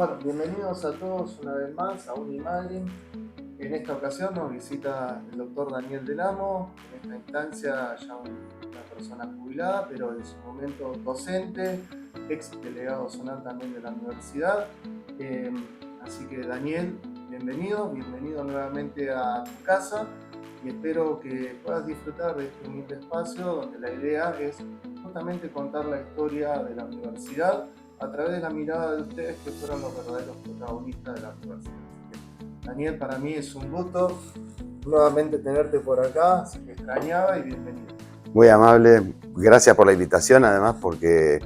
Bueno, bienvenidos a todos una vez más a Unimagin. En esta ocasión nos visita el doctor Daniel Del Amo, en esta instancia ya una persona jubilada, pero en su momento docente, ex delegado zonal también de la universidad. Así que Daniel, bienvenido nuevamente a tu casa y espero que puedas disfrutar de este humilde espacio donde la idea es justamente contar la historia de la universidad a través de la mirada de ustedes que fueron los verdaderos protagonistas de la universidad. Daniel, para mí es un gusto nuevamente tenerte por acá, se te extrañaba y bienvenido. Muy amable, gracias por la invitación, además porque,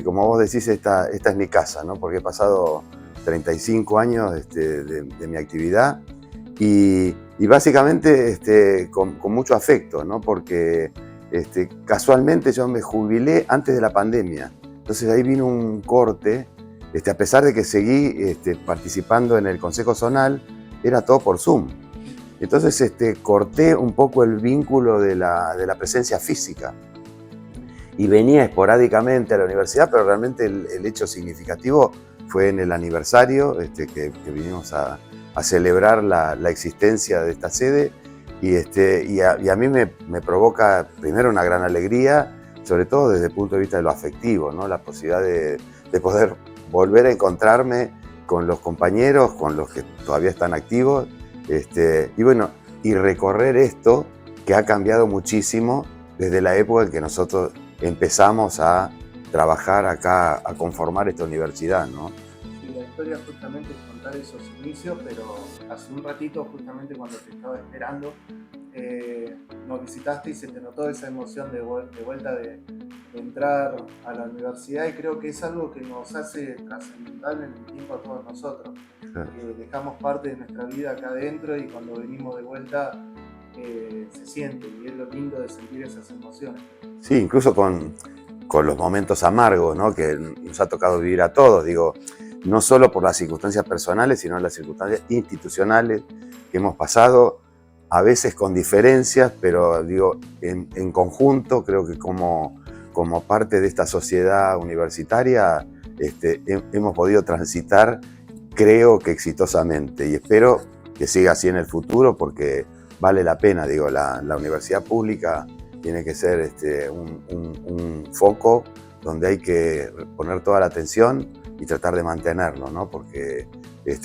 como vos decís, esta es mi casa, ¿no? Porque he pasado 35 años de mi actividad y básicamente con mucho afecto, ¿no? Porque casualmente yo me jubilé antes de la pandemia, entonces ahí vino un corte, a pesar de que seguí participando en el Consejo Zonal, era todo por Zoom. Entonces corté un poco el vínculo de la presencia física y venía esporádicamente a la universidad, pero realmente el hecho significativo fue en el aniversario que vinimos a celebrar la existencia de esta sede y a mí me provoca primero una gran alegría, sobre todo desde el punto de vista de lo afectivo, ¿no? La posibilidad de poder volver a encontrarme con los compañeros, con los que todavía están activos, y bueno, y recorrer esto que ha cambiado muchísimo desde la época en que nosotros empezamos a trabajar acá, a conformar esta universidad, ¿no? Sí, la historia justamente es contar esos inicios, pero hace un ratito, justamente cuando te estaba esperando, nos visitaste y se te notó esa emoción de vuelta de entrar a la universidad, y creo que es algo que nos hace trascendental en el tiempo a todos nosotros. Claro. Dejamos parte de nuestra vida acá adentro y cuando venimos de vuelta se siente, y es lo lindo de sentir esas emociones. Sí, incluso con los momentos amargos, ¿no? Que nos ha tocado vivir a todos, digo, no solo por las circunstancias personales, sino las circunstancias institucionales que hemos pasado, a veces con diferencias, pero digo, en conjunto, creo que como parte de esta sociedad universitaria hemos podido transitar, creo que exitosamente, y espero que siga así en el futuro porque vale la pena, digo, la universidad pública tiene que ser un foco donde hay que poner toda la atención y tratar de mantenerlo, ¿no? Porque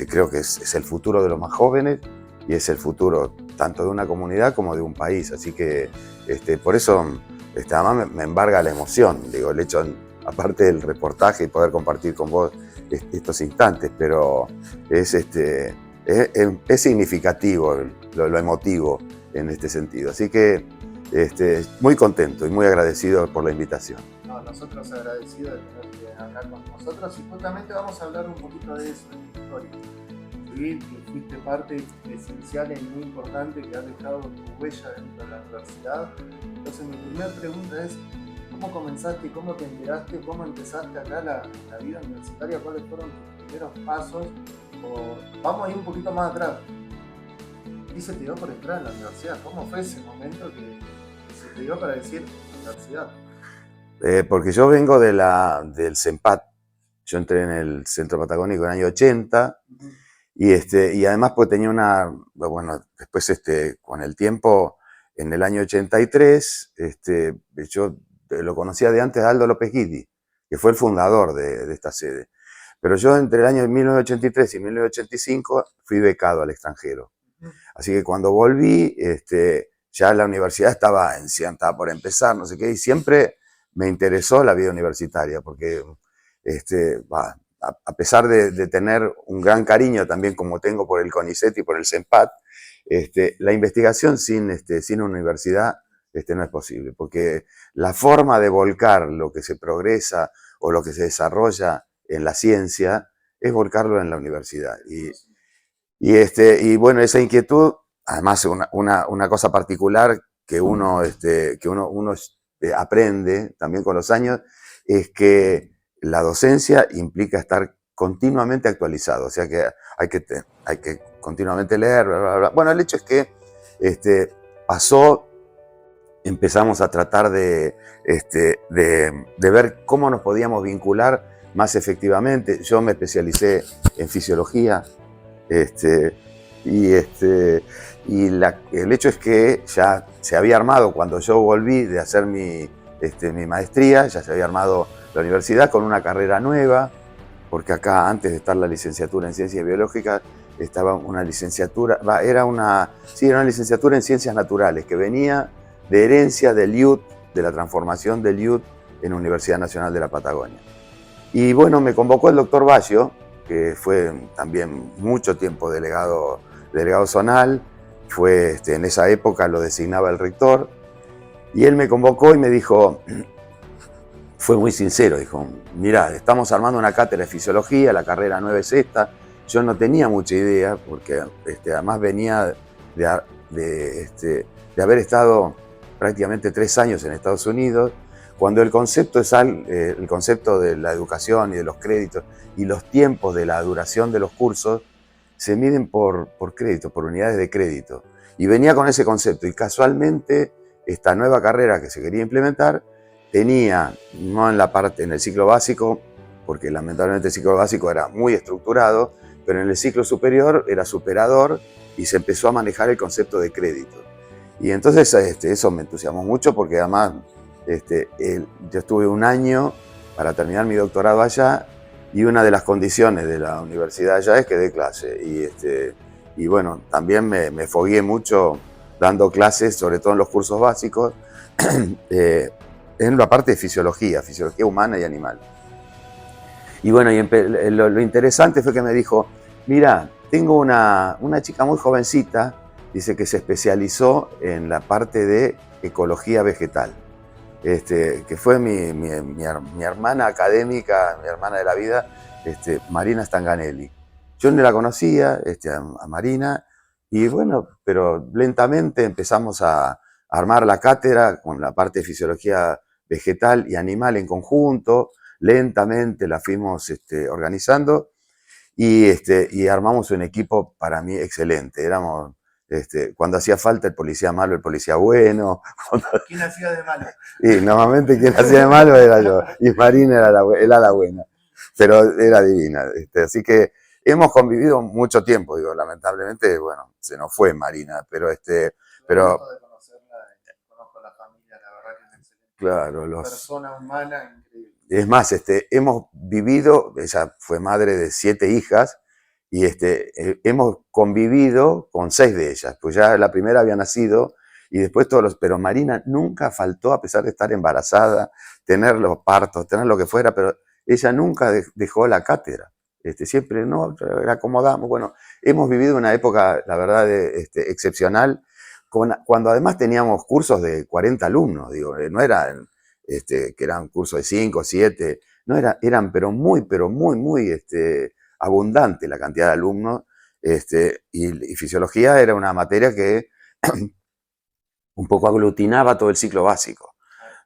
creo que es el futuro de los más jóvenes y es el futuro tanto de una comunidad como de un país. Así que por eso además me embarga la emoción, digo, el hecho, aparte del reportaje y poder compartir con vos estos instantes, pero es significativo lo emotivo en este sentido. Así que muy contento y muy agradecido por la invitación. No, nosotros agradecidos de tenerte acá con nosotros, y justamente vamos a hablar un poquito de eso, de tu historia. Sí, que fuiste parte esencial y muy importante, que has dejado tu huella dentro de la universidad. Entonces mi primera pregunta es, ¿cómo comenzaste, cómo te enteraste, cómo empezaste acá la vida universitaria? ¿Cuáles fueron tus primeros pasos? Vamos a ir un poquito más atrás. ¿Qué se te dio por entrar en la universidad? ¿Cómo fue ese momento que se te dio para decir universidad? Porque yo vengo del CENPAT, yo entré en el Centro Patagónico en el año 80, y además pues tenía bueno, después con el tiempo, en el año 83, yo lo conocía de antes a Aldo López Guidi, que fue el fundador de esta sede. Pero yo entre el año 1983 y 1985 fui becado al extranjero. Así que cuando volví, ya la universidad estaba por empezar, no sé qué, y siempre me interesó la vida universitaria, porque a pesar de tener un gran cariño también como tengo por el CONICET y por el CENPAT, la investigación sin una universidad no es posible, porque la forma de volcar lo que se progresa o lo que se desarrolla en la ciencia es volcarlo en la universidad. Y bueno, esa inquietud, además una cosa particular que uno aprende también con los años, es que la docencia implica estar continuamente actualizado, o sea que hay que continuamente leer, bla, bla, bla. Bueno, el hecho es que empezamos a tratar de ver cómo nos podíamos vincular más efectivamente. Yo me especialicé en fisiología, y el hecho es que ya se había armado, cuando yo volví de hacer mi maestría, ya se había armado la universidad con una carrera nueva, porque acá antes de estar la licenciatura en Ciencias Biológicas estaba una licenciatura, era una licenciatura en Ciencias Naturales que venía de herencia del IUT, de la transformación del IUT en la Universidad Nacional de la Patagonia. Y bueno, me convocó el doctor Baggio, que fue también mucho tiempo delegado zonal, en esa época lo designaba el rector, y él me convocó y me dijo, fue muy sincero, dijo, mirá, estamos armando una cátedra de fisiología, la carrera 9 es esta. Yo no tenía mucha idea, porque además venía de haber estado prácticamente 3 años en Estados Unidos, cuando el concepto de la educación y de los créditos y los tiempos de la duración de los cursos se miden por crédito, por unidades de crédito. Y venía con ese concepto, y casualmente esta nueva carrera que se quería implementar tenía, no en el ciclo básico, porque lamentablemente el ciclo básico era muy estructurado, pero en el ciclo superior era superador y se empezó a manejar el concepto de crédito. Y entonces eso me entusiasmó mucho, porque además yo estuve 1 año para terminar mi doctorado allá, y una de las condiciones de la universidad allá es que dé clase. Y bueno, también me fogueé mucho dando clases, sobre todo en los cursos básicos, en la parte de fisiología humana y animal. Y bueno, lo interesante fue que me dijo, mira, tengo una chica muy jovencita, dice, que se especializó en la parte de ecología vegetal, que fue mi hermana académica, mi hermana de la vida, Marina Stanganelli. Yo no la conocía, a Marina, y bueno, pero lentamente empezamos a armar la cátedra con la parte de fisiología vegetal y animal en conjunto. Lentamente la fuimos organizando, y armamos un equipo para mí excelente. Éramos, cuando hacía falta, el policía malo, el policía bueno. ¿Quién hacía de malo? Y normalmente quien hacía de malo era yo, y Marina era la buena, pero era divina. Así que hemos convivido mucho tiempo, digo, lamentablemente, bueno, se nos fue Marina, pero pero de conocerla, conozco a la familia, la verdad que es excelente. Claro, Persona humana increíble. Es más, hemos vivido, ella fue madre de 7 hijas, y hemos convivido con 6 de ellas, pues ya la primera había nacido, y después pero Marina nunca faltó, a pesar de estar embarazada, tener los partos, tener lo que fuera, pero ella nunca dejó la cátedra. Siempre no, la acomodamos. Bueno, hemos vivido una época, la verdad, excepcional, cuando además teníamos cursos de 40 alumnos, digo, no eran que eran cursos de 5 o 7, no eran pero muy abundante la cantidad de alumnos, y fisiología era una materia que un poco aglutinaba todo el ciclo básico.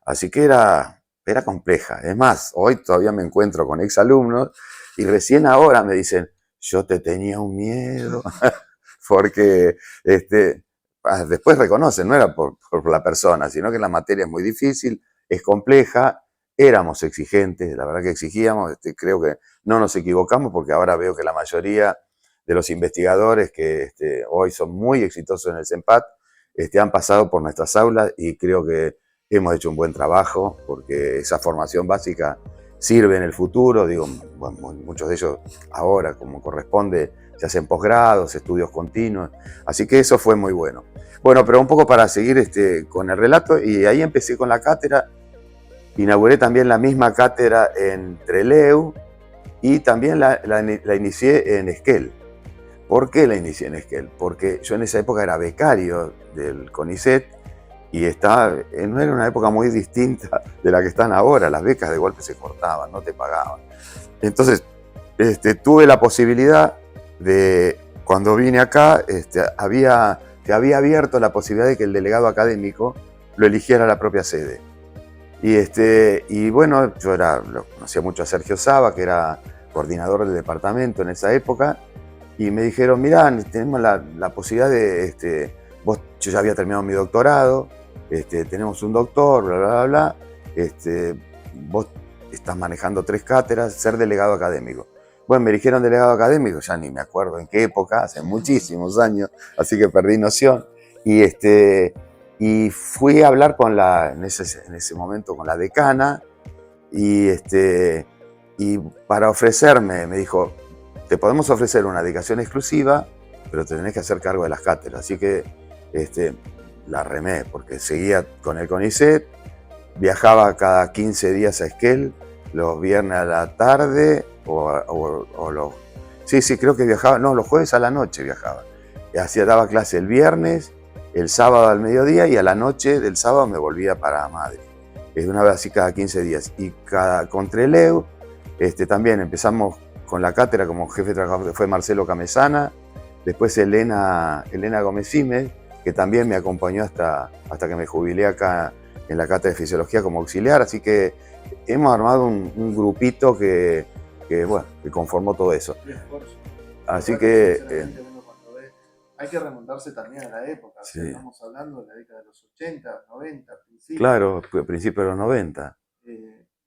Así que era compleja. Es más, hoy todavía me encuentro con exalumnos y recién ahora me dicen, yo te tenía un miedo, porque después reconocen, no era por la persona, sino que la materia es muy difícil, es compleja, éramos exigentes, la verdad que exigíamos, creo que no nos equivocamos, porque ahora veo que la mayoría de los investigadores que hoy son muy exitosos en el CENPAT han pasado por nuestras aulas, y creo que hemos hecho un buen trabajo, porque esa formación básica sirve en el futuro. Digo, bueno, muchos de ellos ahora, como corresponde, se hacen posgrados, estudios continuos, así que eso fue muy bueno. Bueno, pero un poco para seguir con el relato, y ahí empecé con la cátedra. Inauguré también la misma cátedra en Trelew, y también la inicié en Esquel. ¿Por qué la inicié en Esquel? Porque yo en esa época era becario del CONICET, y no era una época muy distinta de la que están ahora. Las becas de golpe se cortaban, no te pagaban. Entonces, tuve la posibilidad de, cuando vine acá, había abierto la posibilidad de que el delegado académico lo eligiera la propia sede. Y bueno, yo conocía mucho a Sergio Saba, que era coordinador del departamento en esa época, y me dijeron, mirá, tenemos la posibilidad de, yo ya había terminado mi doctorado, tenemos un doctor, bla, bla, bla, vos estás manejando 3 cátedras, ser delegado académico. Bueno, me eligieron delegado académico, ya ni me acuerdo en qué época, hace muchísimos años, así que perdí noción. Y fui a hablar en ese momento con la decana, y para ofrecerme, me dijo, te podemos ofrecer una dedicación exclusiva, pero te tenés que hacer cargo de las cátedras. Así que la remé, porque seguía con el CONICET, viajaba cada 15 días a Esquel, los viernes a la tarde, creo que viajaba, no, los jueves a la noche viajaba. Daba clase el viernes, el sábado al mediodía, y a la noche del sábado me volvía para Madrid. Una vez así cada 15 días. Y con Trelew también empezamos con la cátedra como jefe de trabajo, fue Marcelo Camesana, después Elena Gómez Fímez, que también me acompañó hasta que me jubilé acá en la cátedra de fisiología como auxiliar. Así que hemos armado un grupito que conformó todo eso. Así que hay que remontarse también a la época. Sí. Estamos hablando de la década de los 80, 90, principios. Claro, principios de los 90.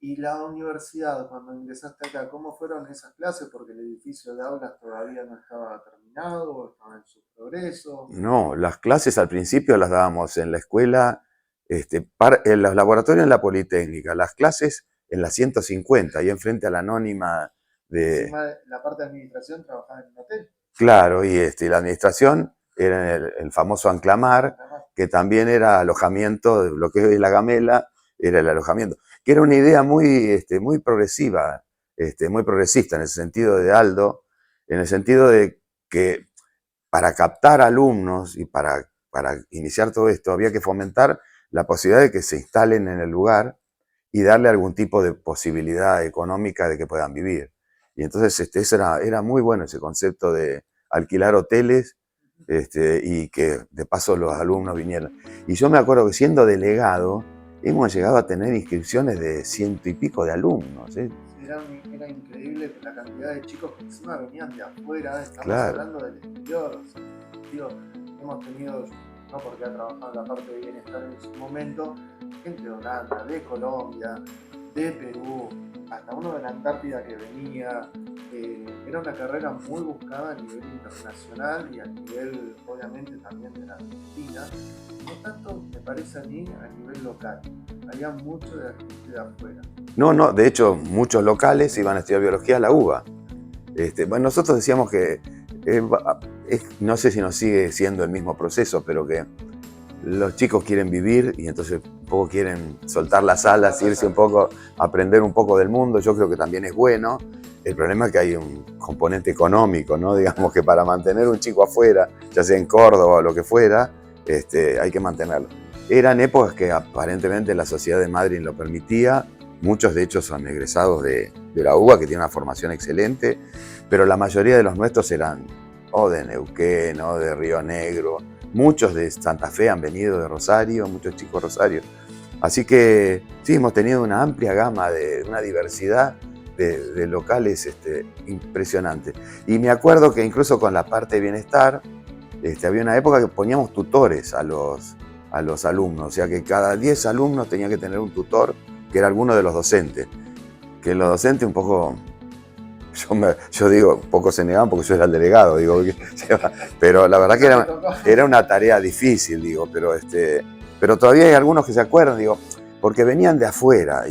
Y la universidad, cuando ingresaste acá, ¿cómo fueron esas clases? Porque el edificio de aulas todavía no estaba terminado, estaba en su progreso. No, las clases al principio las dábamos en la escuela, en los laboratorios en la Politécnica, las clases en la 150, ahí enfrente a la Anónima de... Encima de la parte de administración trabajaba en un hotel. Claro, y la administración era el famoso Anclamar, que también era alojamiento, de lo que hoy es la Gamela, era el alojamiento, que era una idea muy progresiva, muy progresista en el sentido de Aldo, en el sentido de que para captar alumnos y para iniciar todo esto había que fomentar la posibilidad de que se instalen en el lugar y darle algún tipo de posibilidad económica de que puedan vivir. Y entonces eso era muy bueno, ese concepto de alquilar hoteles y que de paso los alumnos vinieran. Y yo me acuerdo que siendo delegado hemos llegado a tener inscripciones de 100 y pico de alumnos. Era increíble la cantidad de chicos que encima venían de afuera, estamos hablando del exterior. Hemos tenido, no porque ha trabajado en la parte de bienestar en su momento, gente de Holanda, de Colombia, de Perú, hasta uno de la Antártida que venía. Era una carrera muy buscada a nivel internacional y a nivel, obviamente, también de la Argentina. No tanto, me parece a mí, a nivel local. Había mucho de la gente de afuera. No, de hecho, muchos locales iban a estudiar biología a la UBA. Nosotros decíamos que, no sé si nos sigue siendo el mismo proceso, pero que los chicos quieren vivir y entonces un poco quieren soltar las alas, irse un poco, aprender un poco del mundo. Yo creo que también es bueno. El problema es que hay un componente económico, ¿no? Digamos que para mantener un chico afuera, ya sea en Córdoba o lo que fuera, hay que mantenerlo. Eran épocas que aparentemente la sociedad de Madrid lo permitía. Muchos de hecho son egresados de la UBA, que tiene una formación excelente, pero la mayoría de los nuestros eran o de Neuquén o de Río Negro. Muchos de Santa Fe han venido de Rosario, muchos chicos de Rosario. Así que sí, hemos tenido una amplia gama, una diversidad de locales impresionante. Y me acuerdo que incluso con la parte de bienestar, había una época que poníamos tutores a los alumnos, o sea que cada 10 alumnos tenía que tener un tutor que era alguno de los docentes. Que los docentes un poco, yo digo, poco se negaban porque yo era el delegado, pero la verdad que era una tarea difícil, pero todavía hay algunos que se acuerdan, porque venían de afuera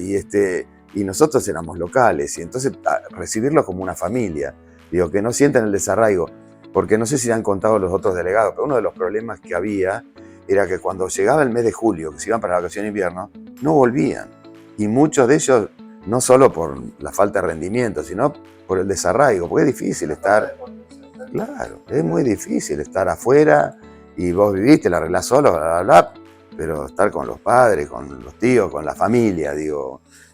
y nosotros éramos locales, y entonces recibirlos como una familia, que no sientan el desarraigo, porque no sé si han contado los otros delegados, pero uno de los problemas que había era que cuando llegaba el mes de julio, que se iban para la vacación de invierno, no volvían, y muchos de ellos, no solo por la falta de rendimiento, sino por el desarraigo, porque es difícil estar, claro, es muy difícil estar afuera, y vos viviste, la arreglás solo, bla, bla, bla, pero estar con los padres, con los tíos, con la familia,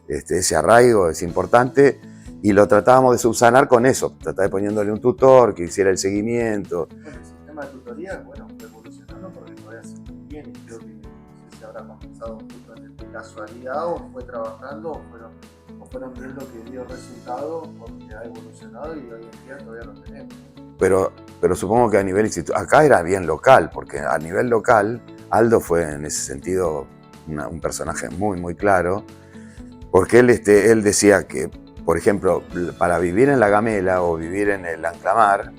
ese arraigo es importante, y lo tratábamos de subsanar con eso, tratar de poniéndole un tutor que hiciera el seguimiento. Bueno, el sistema de tutoría, fue evolucionando porque todavía se mantiene, creo que no sé si habrá comenzado justo en casualidad o fue trabajando o fueron viendo que dio resultado porque ha evolucionado y hoy en día todavía lo tenemos. Pero supongo que a nivel institucional, acá era bien local, porque a nivel local Aldo fue en ese sentido un personaje muy, muy claro, porque él decía que, por ejemplo, para vivir en La Gamela o vivir en el Anclamar,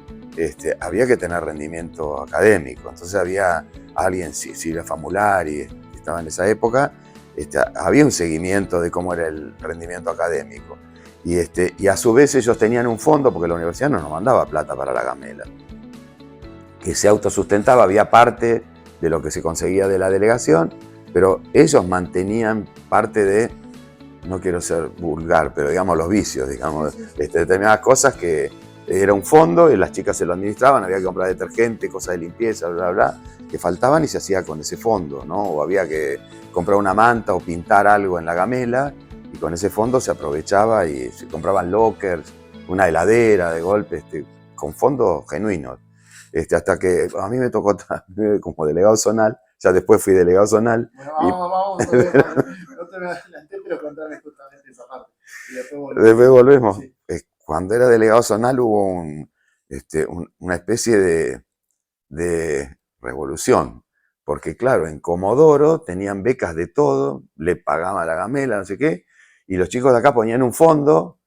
había que tener rendimiento académico. Entonces había alguien, Silvia Famulari, que estaba en esa época, había un seguimiento de cómo era el rendimiento académico. Y a su vez ellos tenían un fondo, porque la universidad no nos mandaba plata para La Gamela, que se autosustentaba, había parte de lo que se conseguía de la delegación, pero ellos mantenían parte de, no quiero ser vulgar, pero digamos los vicios, digamos, determinadas cosas que era un fondo y las chicas se lo administraban, había que comprar detergente, cosas de limpieza, bla, bla, bla, que faltaban y se hacía con ese fondo, ¿no? O había que comprar una manta o pintar algo en La Gamela y con ese fondo se aprovechaba y se compraban lockers, una heladera de golpe, con fondos genuinos. Hasta que a mí me tocó como delegado zonal, ya después fui delegado zonal. Bueno, vamos, no te me adelanté, pero contame justamente esa parte. Y después volvemos. Sí. Cuando era delegado zonal hubo una especie de revolución, porque claro, en Comodoro tenían becas de todo, le pagaban a La Gamela, no sé qué, y los chicos de acá ponían un fondo,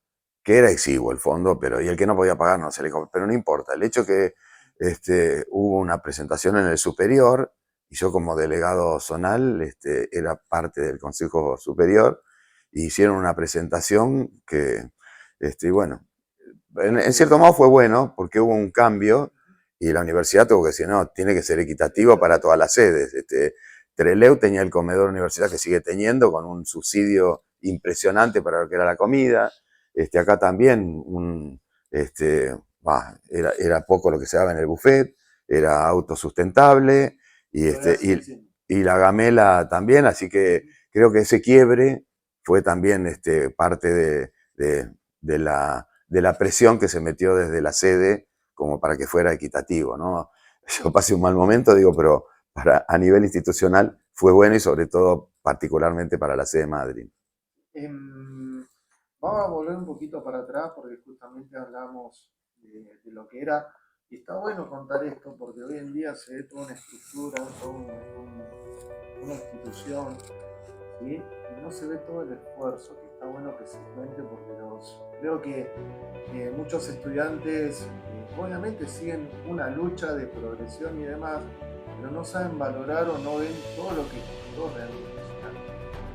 que era exiguo el fondo, y el que no podía pagar no se le compró, pero no importa, el hecho que hubo una presentación en el superior, y yo como delegado zonal era parte del Consejo Superior, y hicieron una presentación que, bueno, en cierto modo fue bueno, porque hubo un cambio, y la universidad tuvo que decir, no, tiene que ser equitativo para todas las sedes. Trelew tenía el comedor universidad que sigue teniendo, con un subsidio impresionante para lo que era la comida. Acá también era poco lo que se daba en el buffet, era autosustentable, y La Gamela también, así que creo que ese quiebre fue también parte de la presión que se metió desde la sede como para que fuera equitativo, ¿no? Yo pasé un mal momento, digo, pero a nivel institucional fue bueno y sobre todo particularmente para la sede de Madrid. Vamos a volver un poquito para atrás porque justamente hablamos de lo que era, y está bueno contar esto porque hoy en día se ve toda una estructura, toda una institución, ¿sí? Y no se ve todo el esfuerzo, que está bueno que se cuente porque creo que muchos estudiantes obviamente siguen una lucha de progresión y demás, pero no saben valorar o no ven todo lo que costó realmente.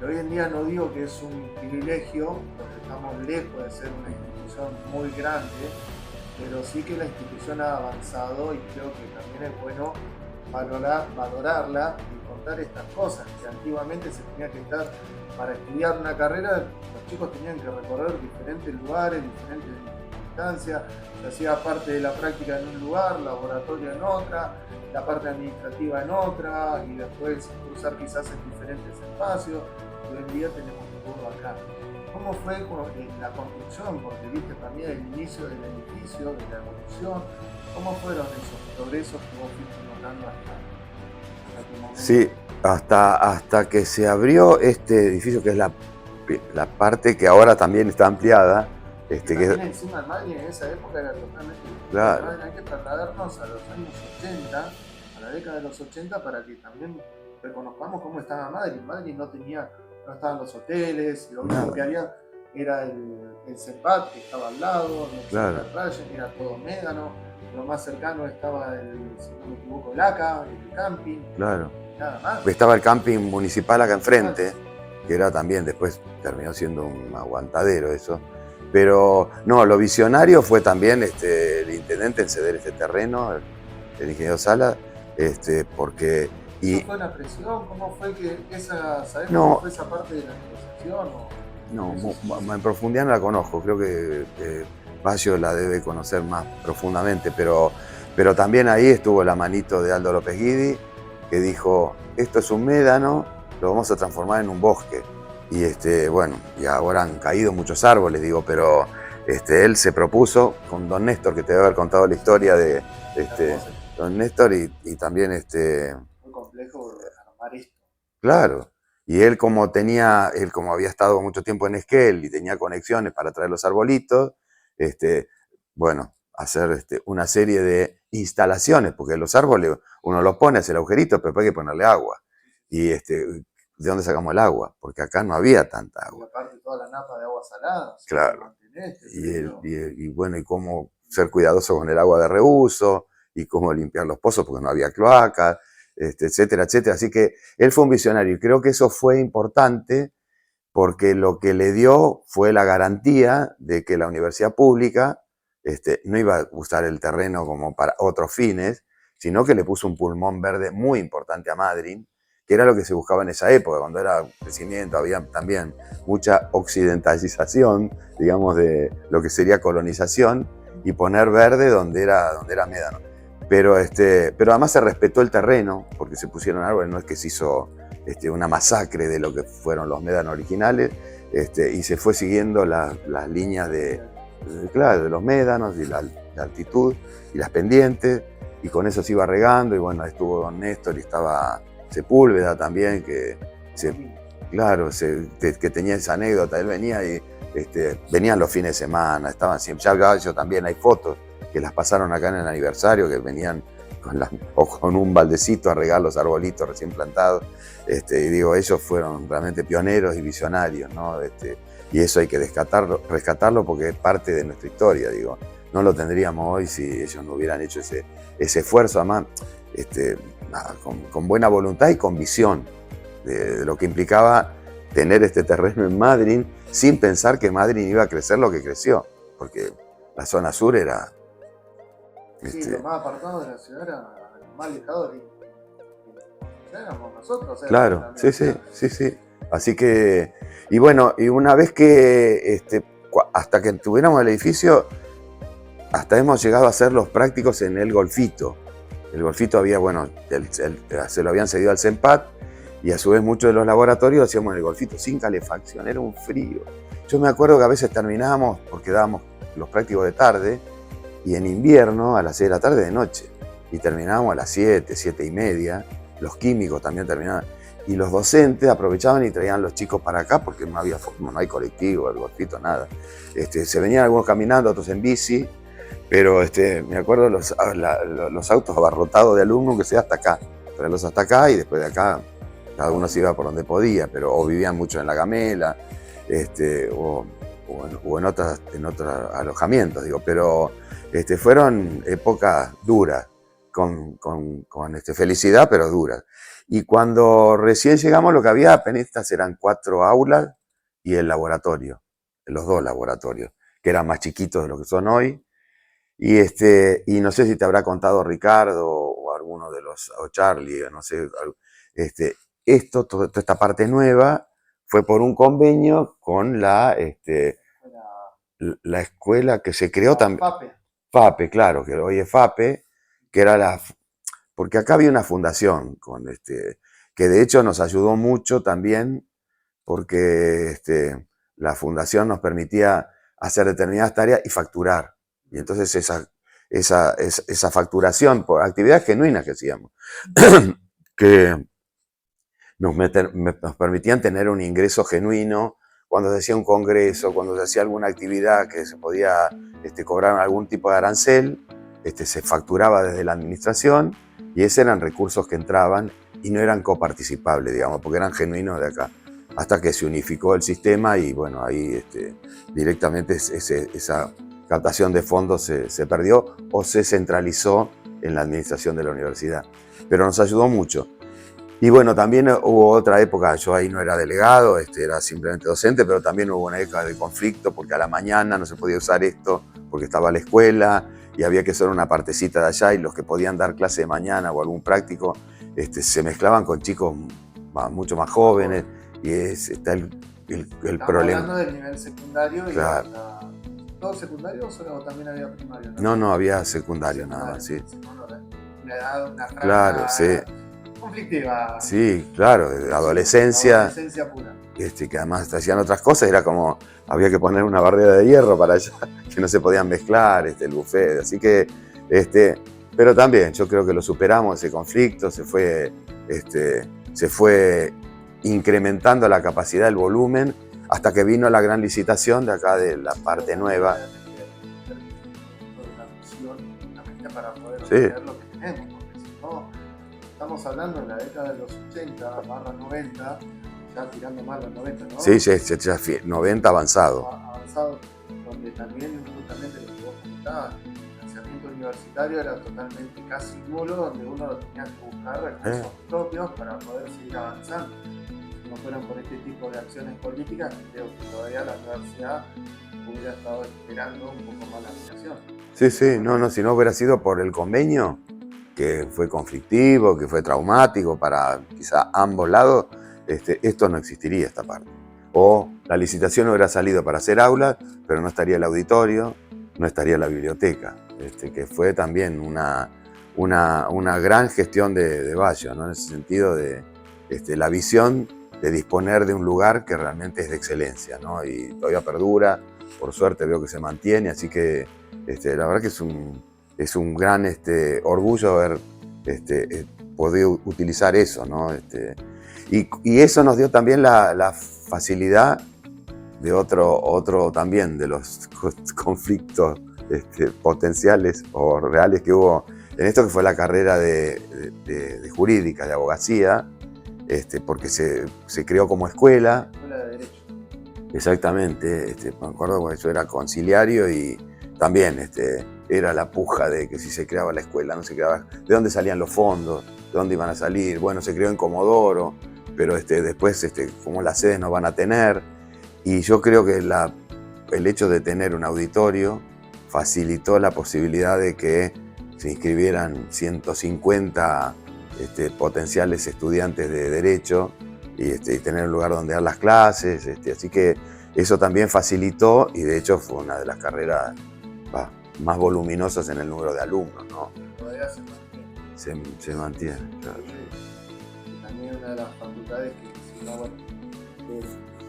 Hoy en día no digo que es un privilegio, porque estamos lejos de ser una institución muy grande, pero sí que la institución ha avanzado y creo que también es bueno valorarla y contar estas cosas, que antiguamente se tenía que estar, para estudiar una carrera, los chicos tenían que recorrer diferentes lugares, diferentes distancias, se hacía parte de la práctica en un lugar, laboratorio en otra, la parte administrativa en otra, y después cruzar quizás en diferentes espacios. Hoy en día tenemos todo acá. ¿Cómo fue en la construcción? Porque viste también el inicio del edificio, de la evolución. ¿Cómo fueron esos progresos que vos fuiste notando hasta tu momento? Sí, hasta que se abrió este edificio, que es la parte que ahora también está ampliada. También encima de Madrid en esa época era totalmente distinto. Claro. Hay que trasladarnos a los años 80, a la década de los 80, para que también reconozcamos cómo estaba Madrid. Madrid no estaban los hoteles, lo único que había era el CEPAT que estaba al lado, claro. Era todo Médano, lo más cercano estaba si no me equivoco, el ACA, el camping. Claro. Nada más. Estaba el camping municipal acá enfrente, que era también, después terminó siendo un aguantadero eso. Pero no, lo visionario fue también el intendente en ceder este terreno, el ingeniero Sala, porque... ¿Eso fue una presión? ¿Cómo fue que cómo fue esa parte de la negociación? No, en profundidad no la conozco, creo que Baggio la debe conocer más profundamente, pero también ahí estuvo la manito de Aldo López Guidi, que dijo, esto es un médano, lo vamos a transformar en un bosque. Y bueno, y ahora han caído muchos árboles, digo, pero él se propuso con don Néstor, que te debe haber contado la historia de don Néstor, y también muy complejo armar esto. Claro, y él como había estado mucho tiempo en Esquel y tenía conexiones para traer los arbolitos, bueno, hacer una serie de instalaciones, porque los árboles uno los pone, hace el agujerito, pero hay que ponerle agua. Y de dónde sacamos el agua, porque acá no había tanta Y agua. aparte toda la napa de agua salada, o sea, Claro. mantenés, Y bueno, y cómo ser cuidadoso con el agua de reuso, y cómo limpiar los pozos, porque no había cloacas, etcétera, etcétera. Así que él fue un visionario, y creo que eso fue importante, porque lo que le dio fue la garantía de que la universidad pública no iba a usar el terreno como para otros fines, sino que le puso un pulmón verde muy importante a Madryn, que era lo que se buscaba en esa época, cuando era crecimiento, había también mucha occidentalización, digamos, de lo que sería colonización, y poner verde donde era Médano. Pero además se respetó el terreno, porque se pusieron árboles, no es que se hizo una masacre de lo que fueron los médanos originales, y se fue siguiendo las líneas de los médanos y la altitud y las pendientes, y con eso se iba regando. Y bueno, estuvo don Néstor, y estaba Sepúlveda también, que tenía esa anécdota. Él venía y venían los fines de semana, estaban siempre, ya yo también hay fotos que las pasaron acá en el aniversario, que venían con un baldecito a regar los arbolitos recién plantados. Y digo, ellos fueron realmente pioneros y visionarios, ¿no? Y eso hay que rescatarlo, porque es parte de nuestra historia, digo. No lo tendríamos hoy si ellos no hubieran hecho ese esfuerzo, además, con buena voluntad y con visión de lo que implicaba tener este terreno en Madryn, sin pensar que Madryn iba a crecer lo que creció, porque la zona sur era... Sí, lo más apartado de la ciudad era lo más alejado de éramos nosotros. Claro, sí. Así que, y bueno, y una vez que, hasta que tuviéramos el edificio, hasta hemos llegado a hacer los prácticos en el Golfito. El Golfito había, bueno, se lo habían cedido al CENPAT, y a su vez muchos de los laboratorios hacíamos en el Golfito, sin calefacción, era un frío. Yo me acuerdo que a veces terminábamos, porque dábamos los prácticos de tarde, y en invierno a las 6 de la tarde de noche, y terminábamos a las 7, 7:30, los químicos también terminaban, y los docentes aprovechaban y traían los chicos para acá, porque no hay colectivo, el Golfito, nada. Se venían algunos caminando, otros en bici, pero me acuerdo los autos abarrotados de alumnos, que sea hasta acá, traerlos hasta acá, y después de acá cada uno se iba por donde podía, pero o vivían mucho en La Gamela, o en otros alojamientos, digo, pero fueron épocas duras, con felicidad, pero duras. Y cuando recién llegamos, lo que había apenas eran 4 aulas y el laboratorio, los 2 laboratorios, que eran más chiquitos de lo que son hoy. Y no sé si te habrá contado Ricardo o alguno de o Charlie, no sé, toda esta parte nueva fue por un convenio con la escuela que se creó también. FAPE, claro, que hoy es FAPE, que era porque acá había una fundación que de hecho nos ayudó mucho también, porque la fundación nos permitía hacer determinadas tareas y facturar. Y entonces esa facturación por actividades genuinas que hacíamos, que nos permitían tener un ingreso genuino cuando se hacía un congreso, cuando se hacía alguna actividad que se podía cobrar algún tipo de arancel, se facturaba desde la administración, y esos eran recursos que entraban y no eran coparticipables, digamos, porque eran genuinos de acá. Hasta que se unificó el sistema, y bueno, ahí directamente esa captación de fondos se perdió o se centralizó en la administración de la universidad. Pero nos ayudó mucho. Y bueno, también hubo otra época, yo ahí no era delegado, era simplemente docente, pero también hubo una época de conflicto, porque a la mañana no se podía usar esto porque estaba la escuela, y había que hacer una partecita de allá, y los que podían dar clase de mañana o algún práctico se mezclaban con chicos mucho más jóvenes, y está el problema. Hablando del nivel secundario. Claro. ¿Todo secundario o también había primario? No, había secundario nada, sí. Una edad, una franja, claro, sí. Conflictiva. Sí, claro, de adolescencia. Adolescencia pura. Que además hacían otras cosas, era como, había que poner una barrera de hierro para allá, que no se podían mezclar, el buffet, así que, pero también yo creo que lo superamos, ese conflicto, se fue incrementando la capacidad, el volumen, hasta que vino la gran licitación de acá, de la parte nueva. Para poder obtener lo que tenemos, porque si no, estamos hablando de la década de los 80, barra 90, ya tirando más los 90, ¿no? Sí, ya 90 avanzado. Avanzado, donde también justamente lo que vos comentabas, el financiamiento universitario era totalmente casi nulo, donde uno tenía que buscar recursos propios para poder seguir avanzando. Si no fueran por este tipo de acciones políticas, creo que todavía la universidad hubiera estado esperando un poco más la ampliación. Sí, sí, no, si no hubiera sido por el convenio, que fue conflictivo, que fue traumático para quizá ambos lados, esto no existiría, esta parte. O la licitación hubiera salido para hacer aulas, pero no estaría el auditorio, no estaría la biblioteca, que fue también una gran gestión de Baggio, ¿no? En ese sentido de la visión de disponer de un lugar que realmente es de excelencia, ¿no? Y todavía perdura, por suerte veo que se mantiene, así que la verdad que es un gran orgullo haber podido utilizar eso, ¿no? Y eso nos dio también la facilidad de otro también de los conflictos potenciales o reales que hubo en esto, que fue la carrera de jurídica, de abogacía, porque se creó como escuela. Escuela de Derecho. Exactamente, me acuerdo que yo era conciliario y también era la puja de que si se creaba la escuela, no se creaba, de dónde salían los fondos, de dónde iban a salir. Bueno, se creó en Comodoro, pero después como las sedes no van a tener. Y yo creo que el hecho de tener un auditorio facilitó la posibilidad de que se inscribieran 150 potenciales estudiantes de Derecho y tener un lugar donde dar las clases. Así que eso también facilitó, y de hecho fue una de las carreras más voluminosas en el número de alumnos, ¿no? Todavía se mantiene. Se mantiene, claro. Y también una de las facultades que, si no, bueno,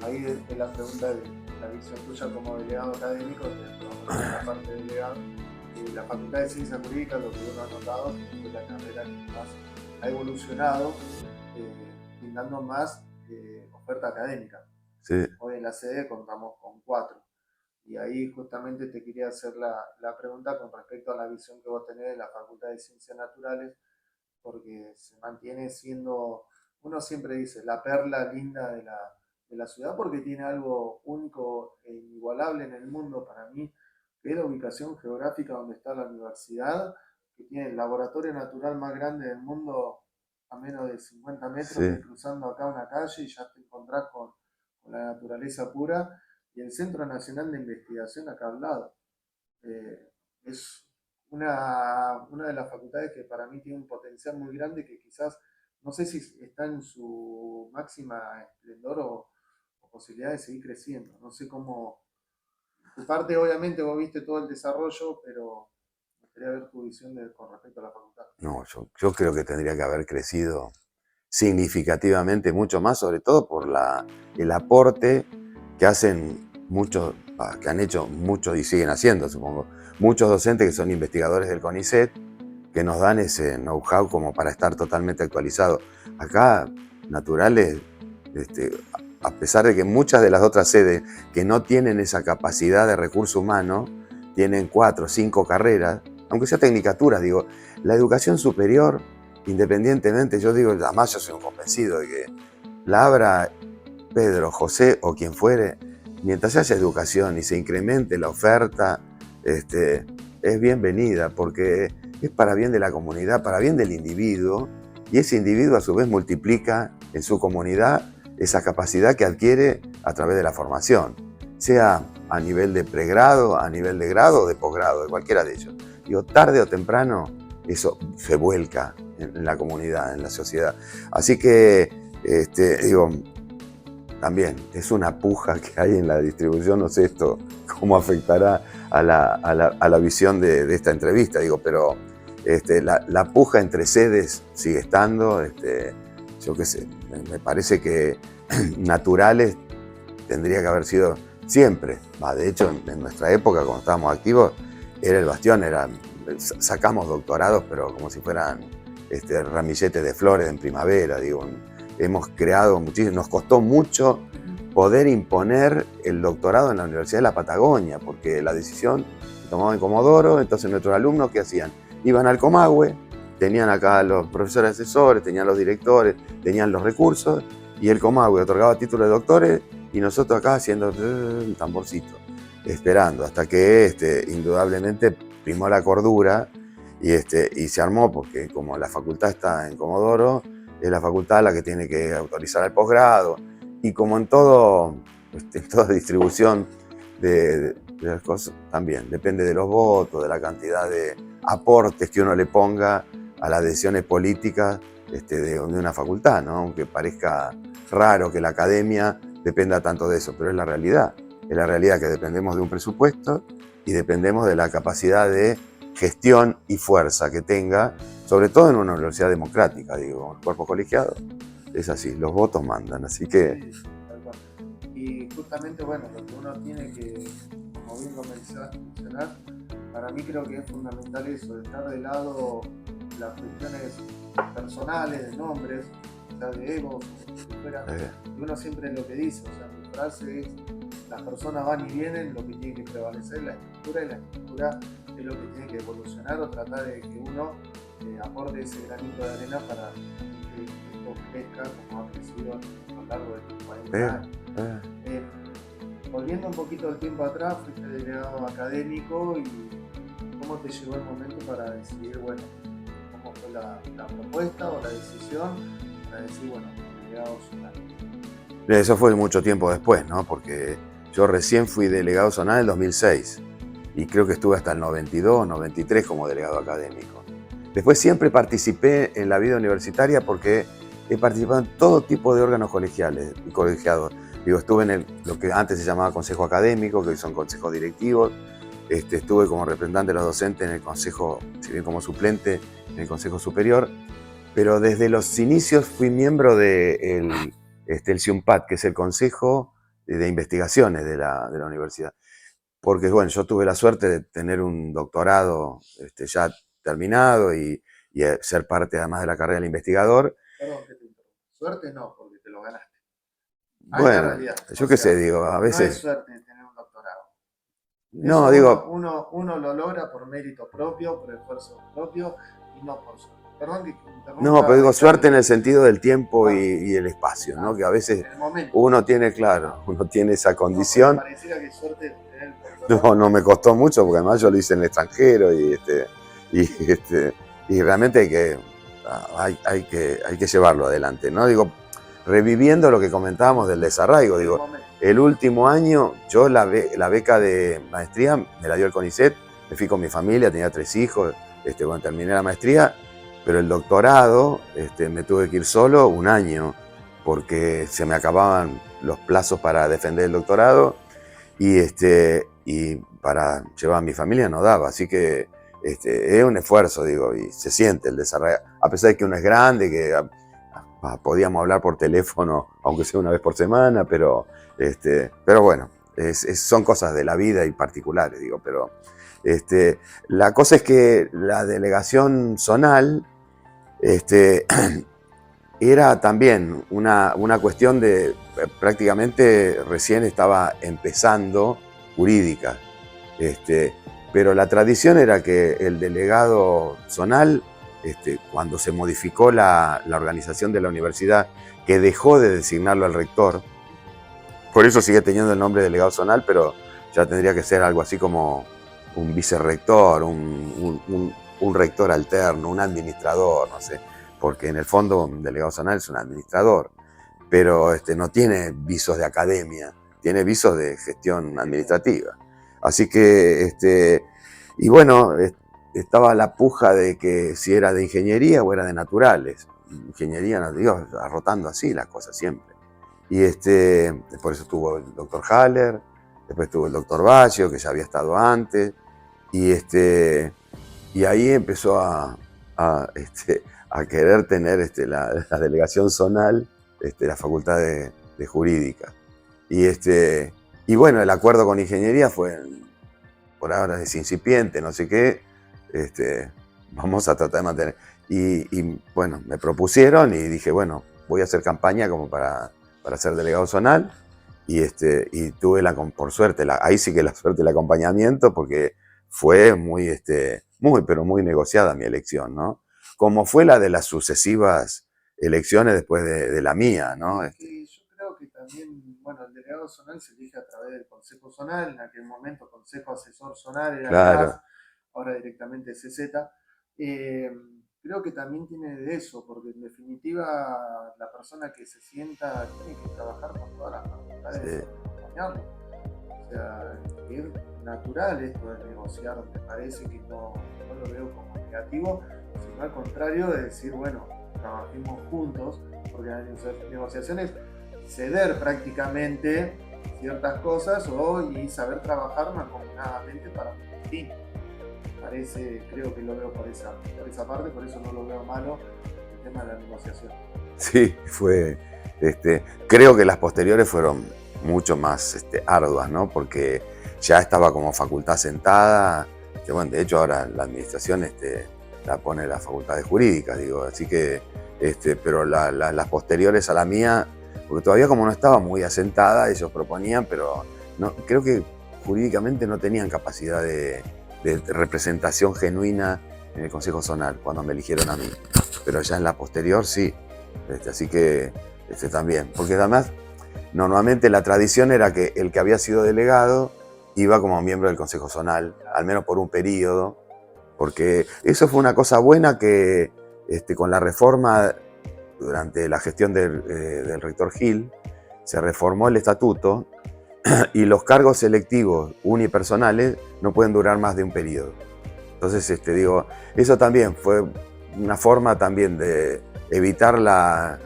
ahí es la pregunta de la visión tuya como delegado académico, la parte de delegado. La Facultad de Ciencias Jurídicas, lo que uno ha notado, es la carrera que más ha evolucionado, brindando más oferta académica. Sí. Hoy en la sede contamos con 4. Y ahí justamente te quería hacer la pregunta con respecto a la visión que vos tenés de la Facultad de Ciencias Naturales, porque se mantiene siendo, uno siempre dice, la perla linda de la ciudad, porque tiene algo único e inigualable en el mundo para mí, que es la ubicación geográfica donde está la universidad, que tiene el laboratorio natural más grande del mundo a menos de 50 metros, Sí. Cruzando acá una calle y ya te encontrás con la naturaleza pura, y el Centro Nacional de Investigación acá al lado. Es una de las facultades que para mí tiene un potencial muy grande, que quizás, no sé si está en su máxima esplendor o posibilidad de seguir creciendo. No sé cómo. Tu parte, obviamente, vos viste todo el desarrollo, pero me gustaría ver tu visión con respecto a la facultad. No, yo creo que tendría que haber crecido significativamente mucho más, sobre todo por el aporte que hacen muchos, que han hecho muchos y siguen haciendo, supongo, muchos docentes que son investigadores del CONICET, que nos dan ese know-how como para estar totalmente actualizados. Acá, Naturales, a pesar de que muchas de las otras sedes que no tienen esa capacidad de recurso humano, tienen 4 o 5 carreras, aunque sea tecnicaturas, digo, la educación superior, independientemente, yo digo, además yo soy un convencido de que la abra Pedro, José o quien fuere, mientras haya educación y se incremente la oferta, es bienvenida, porque es para bien de la comunidad, para bien del individuo, y ese individuo a su vez multiplica en su comunidad esa capacidad que adquiere a través de la formación, sea a nivel de pregrado, a nivel de grado o de posgrado, de cualquiera de ellos. Digo, tarde o temprano eso se vuelca en la comunidad, en la sociedad. Así que, digo, también es una puja que hay en la distribución, no sé esto cómo afectará a la visión de esta entrevista, digo, pero la puja entre sedes sigue estando, yo qué sé, me parece que Naturales tendría que haber sido siempre, de hecho en nuestra época cuando estábamos activos era el bastión, sacamos doctorados pero como si fueran ramilletes de flores en primavera, digo, hemos creado muchísimo, nos costó mucho poder imponer el doctorado en la Universidad de la Patagonia, porque la decisión se tomaba en Comodoro, entonces nuestros alumnos, ¿qué hacían? Iban al Comahue, tenían acá los profesores asesores, tenían los directores, tenían los recursos, y el Comahue otorgaba títulos de doctores, y nosotros acá haciendo el tamborcito, esperando, hasta que indudablemente primó la cordura, y se armó, porque como la facultad está en Comodoro, es la facultad la que tiene que autorizar el posgrado, y como en en toda distribución de las cosas, también depende de los votos, de la cantidad de aportes que uno le ponga a las decisiones políticas de una facultad, ¿no? Aunque parezca raro que la academia dependa tanto de eso, pero es la realidad. Es la realidad que dependemos de un presupuesto y dependemos de la capacidad de gestión y fuerza que tenga, sobre todo en una universidad democrática, digo, un cuerpo colegiado. Es así, los votos mandan, así que... Sí, tal cual. Y justamente, bueno, lo que uno tiene que, como bien mencionar, para mí creo que es fundamental eso, dejar de lado las cuestiones personales, de nombres, o sea, de egos, y uno siempre lo que dice, o sea, mi frase es, las personas van y vienen, lo que tiene que prevalecer es la estructura, y la estructura es lo que tiene que evolucionar o tratar de que uno aporte ese granito de arena para que esto crezca como ha crecido a lo largo de estos 40 años. Volviendo un poquito el tiempo atrás, fuiste delegado académico, y ¿cómo te llegó el momento para decidir, bueno, cómo fue la propuesta o la decisión para decir, bueno, delegado zonal? Eso fue mucho tiempo después, ¿no? Porque yo recién fui delegado zonal en el 2006 y creo que estuve hasta el 92, 93 como delegado académico. Después siempre participé en la vida universitaria porque he participado en todo tipo de órganos colegiales y colegiados. Digo, estuve en lo que antes se llamaba consejo académico, que hoy son consejos directivos. Estuve como representante de los docentes en el consejo, si bien como suplente, en el consejo superior. Pero desde los inicios fui miembro del el CIUMPAD, que es el consejo de investigaciones de la universidad. Porque, bueno, yo tuve la suerte de tener un doctorado ya terminado y ser parte además de la carrera del investigador. Perdón que te interrumpa. Suerte no, porque te lo ganaste. Hay una Bueno, realidad. yo qué sé, digo, a No es veces... suerte tener un doctorado. No, Eso digo... uno lo logra por mérito propio, por esfuerzo propio, y no por suerte. Perdón que interrumpa. No, pero digo suerte en el sentido del tiempo y el espacio, ¿no? Que a veces uno tiene, claro, uno tiene esa condición. No, pareciera que suerte tener el doctorado. No me costó mucho, porque además yo lo hice en el extranjero y realmente hay que llevarlo adelante, ¿no? Digo, reviviendo lo que comentábamos del desarraigo, digo, el último año yo la beca de maestría me la dio el CONICET, me fui con mi familia, tenía 3 hijos, bueno, terminé la maestría, pero el doctorado me tuve que ir solo un año, porque se me acababan los plazos para defender el doctorado, y para llevar a mi familia no daba, así que es un esfuerzo, digo, y se siente el desarrollo, a pesar de que uno es grande, que podíamos hablar por teléfono, aunque sea una vez por semana, pero bueno, son cosas de la vida y particulares, digo, pero la cosa es que la delegación zonal era también una cuestión de, prácticamente recién estaba empezando jurídica, pero la tradición era que el delegado zonal, cuando se modificó la organización de la universidad, que dejó de designarlo al rector, por eso sigue teniendo el nombre de delegado zonal, pero ya tendría que ser algo así como un vicerrector, un rector alterno, un administrador, no sé, porque en el fondo un delegado zonal es un administrador, pero no tiene visos de academia, tiene visos de gestión administrativa. Así que, y bueno, estaba la puja de que si era de ingeniería o era de naturales. Ingeniería, no digo, rotando así las cosas siempre. Y por eso estuvo el doctor Haller, después estuvo el doctor Baggio, que ya había estado antes, y ahí empezó a querer tener la delegación zonal, la facultad de jurídica. Y bueno, el acuerdo con ingeniería fue, por ahora es incipiente, no sé qué, vamos a tratar de mantener. Y bueno, me propusieron y dije, bueno, voy a hacer campaña como para ser delegado zonal, y tuve por suerte, ahí sí que la suerte del acompañamiento, porque fue muy, pero muy negociada mi elección, ¿no? como fue la de las sucesivas elecciones después de la mía, ¿no? Y yo creo que también, bueno, el delegado zonal se elige a través del Consejo Zonal, en aquel momento Consejo Asesor Zonal era Claro, CAS, ahora directamente CZ. Creo que también tiene de eso, porque en definitiva la persona que se sienta tiene que trabajar con todas las facultades sí. de acompañarlo. O sea, es natural esto de negociar, me parece que no lo veo como negativo, sino al contrario de decir, bueno, trabajemos juntos, porque las negociaciones ceder prácticamente ciertas cosas y saber trabajar mancomunadamente para un fin. Parece, creo que lo veo por esa parte, por eso no lo veo malo el tema de la negociación. Sí, creo que las posteriores fueron mucho más arduas, ¿no? Porque ya estaba como facultad sentada, bueno, de hecho ahora la administración la pone la facultad de jurídicas, digo, así que, pero las posteriores a la mía, porque todavía como no estaba muy asentada, ellos proponían, pero no, creo que jurídicamente no tenían capacidad de representación genuina en el Consejo Zonal cuando me eligieron a mí, pero ya en la posterior sí. Así que también, porque además normalmente la tradición era que el que había sido delegado iba como miembro del Consejo Zonal, al menos por un periodo, porque eso fue una cosa buena que con la reforma durante la gestión del rector Gil se reformó el estatuto y los cargos selectivos unipersonales no pueden durar más de un periodo. Entonces, digo, eso también fue una forma también de evitar las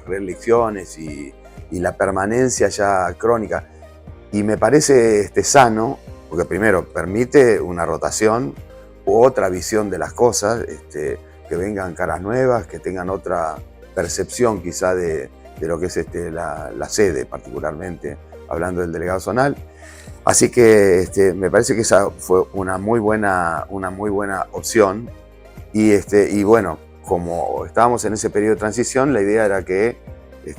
reelecciones y la permanencia ya crónica. Y me parece sano, porque primero permite una rotación u otra visión de las cosas, que vengan caras nuevas, que tengan otra percepción quizá de lo que es la sede, particularmente, hablando del delegado zonal. Así que me parece que esa fue una muy buena opción. Y bueno, como estábamos en ese periodo de transición, la idea era que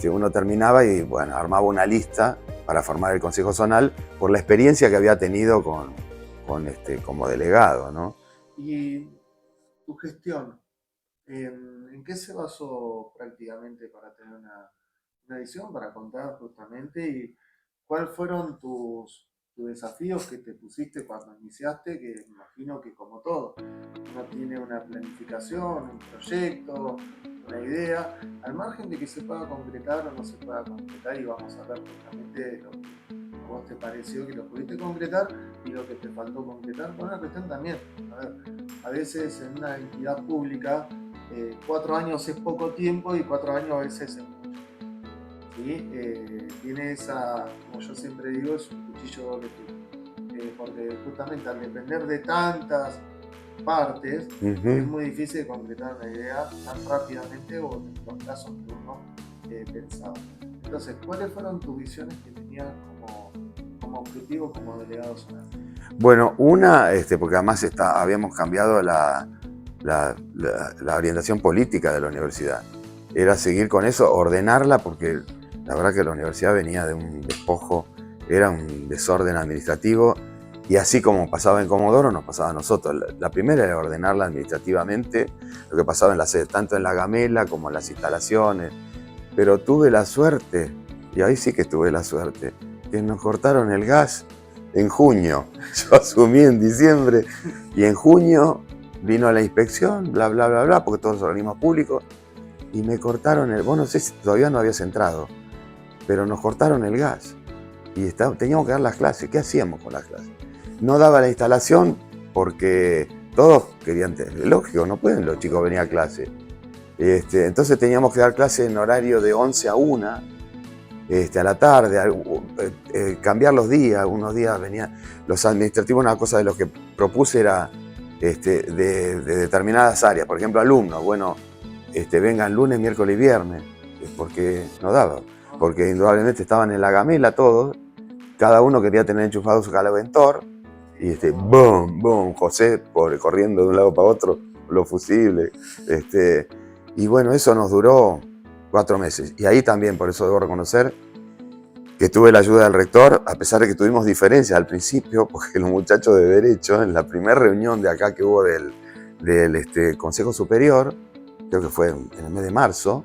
uno terminaba y bueno, armaba una lista para formar el Consejo Zonal por la experiencia que había tenido como delegado, ¿no? Y tu gestión, ¿en qué se basó prácticamente para tener una edición, para contar justamente? ¿Y cuáles fueron tus desafíos que te pusiste cuando iniciaste? Que me imagino que como todo, uno tiene una planificación, un proyecto, una idea, al margen de que se pueda concretar o no se pueda concretar, y vamos a ver justamente lo que a vos te pareció que lo pudiste concretar y lo que te faltó concretar. Por una cuestión también, a veces en una entidad pública 4 años es poco tiempo y 4 años a veces es mucho. ¿Sí? Tiene esa, como yo siempre digo, es un cuchillo doble filo. Porque justamente al depender de tantas partes, es muy difícil concretar una idea tan rápidamente o en los plazos que uno pensaba. Entonces, ¿cuáles fueron tus visiones que tenías como objetivo como delegado zonal? Bueno, una, porque además habíamos cambiado la orientación política de la universidad. Era seguir con eso, ordenarla, porque la verdad que la universidad venía de un despojo, era un desorden administrativo, y así como pasaba en Comodoro, nos pasaba a nosotros. La primera era ordenarla administrativamente, lo que pasaba en la sede, tanto en la gamela como en las instalaciones. Pero tuve la suerte, y ahí sí que tuve la suerte, que nos cortaron el gas en junio. Yo asumí en diciembre, y en junio vino la inspección, bla, bla, bla, bla, porque todos los organismos públicos, y me cortaron vos no sé si todavía no habías entrado, pero nos cortaron el gas. Y teníamos que dar las clases. ¿Qué hacíamos con las clases? No daba la instalación porque todos querían, lógico, no pueden los chicos venir a clase. Entonces teníamos que dar clases en horario de 11 a 1, a la tarde, cambiar los días. Unos días venían los administrativos, una cosa de lo que propuse era de determinadas áreas, por ejemplo, alumnos, bueno, vengan lunes, miércoles y viernes, porque no daba, porque indudablemente estaban en la gamela todos, cada uno quería tener enchufado su calaventor, y boom, boom, José, pobre, corriendo de un lado para otro, los fusibles, y bueno, eso nos duró 4 meses, y ahí también, por eso debo reconocer que tuve la ayuda del rector, a pesar de que tuvimos diferencias al principio, porque los muchachos de Derecho, en la primera reunión de acá que hubo del del Consejo Superior, creo que fue en el mes de marzo,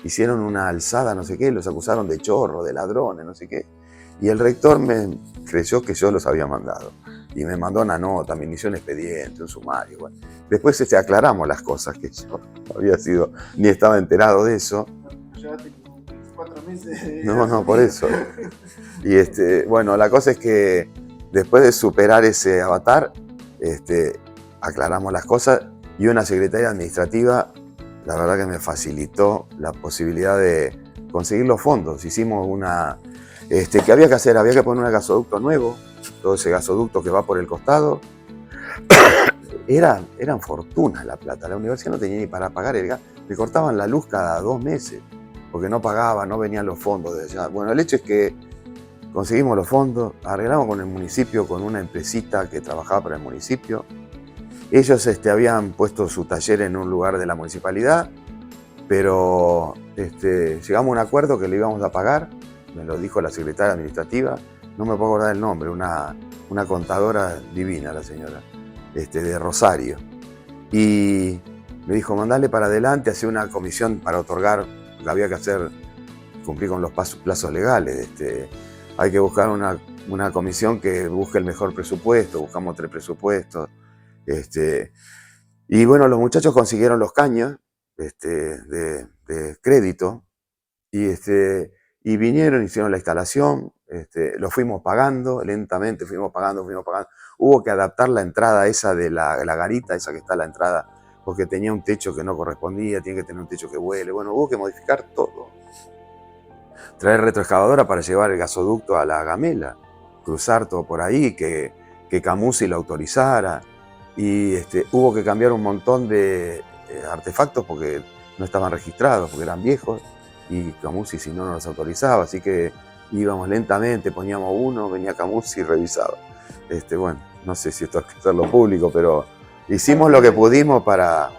hicieron una alzada, no sé qué, los acusaron de chorro, de ladrones, no sé qué. Y el rector me creyó que yo los había mandado. Y me mandó una nota, me inició un expediente, un sumario. Bueno. Después aclaramos las cosas, que yo no había sido, ni estaba enterado de eso. Llevaste 4 meses. No, por eso. Y bueno, la cosa es que después de superar ese avatar, aclaramos las cosas y una secretaria administrativa, la verdad que me facilitó la posibilidad de conseguir los fondos. Hicimos ¿qué había que hacer? Había que poner un gasoducto nuevo, todo ese gasoducto que va por el costado. Eran fortunas la plata, la universidad no tenía ni para pagar el gas, me cortaban la luz cada 2 meses, porque no pagaba, no venían los fondos de allá. Bueno, el hecho es que conseguimos los fondos, arreglamos con el municipio, con una empresita que trabajaba para el municipio. Ellos habían puesto su taller en un lugar de la municipalidad, pero llegamos a un acuerdo que le íbamos a pagar, me lo dijo la secretaria administrativa, no me puedo acordar el nombre, una contadora divina la señora, de Rosario. Y me dijo, mandale para adelante, hacer una comisión para otorgar, lo que había que hacer, cumplir con los plazos legales. Hay que buscar una comisión que busque el mejor presupuesto, buscamos 3 presupuestos. Y bueno, los muchachos consiguieron los caños de crédito y vinieron, hicieron la instalación, lo fuimos pagando lentamente, fuimos pagando. Hubo que adaptar la entrada esa de la garita, esa que está a la entrada, porque tenía un techo que no correspondía, tiene que tener un techo que vuele. Bueno, hubo que modificar todo. Traer retroexcavadora para llevar el gasoducto a la Gamela, cruzar todo por ahí, que Camusi lo autorizara. Y hubo que cambiar un montón de artefactos porque no estaban registrados, porque eran viejos, y Camusi si no nos autorizaba, así que íbamos lentamente, poníamos uno, venía Camusi y revisaba. Bueno, no sé si esto hay que hacerlo público, pero hicimos lo que pudimos para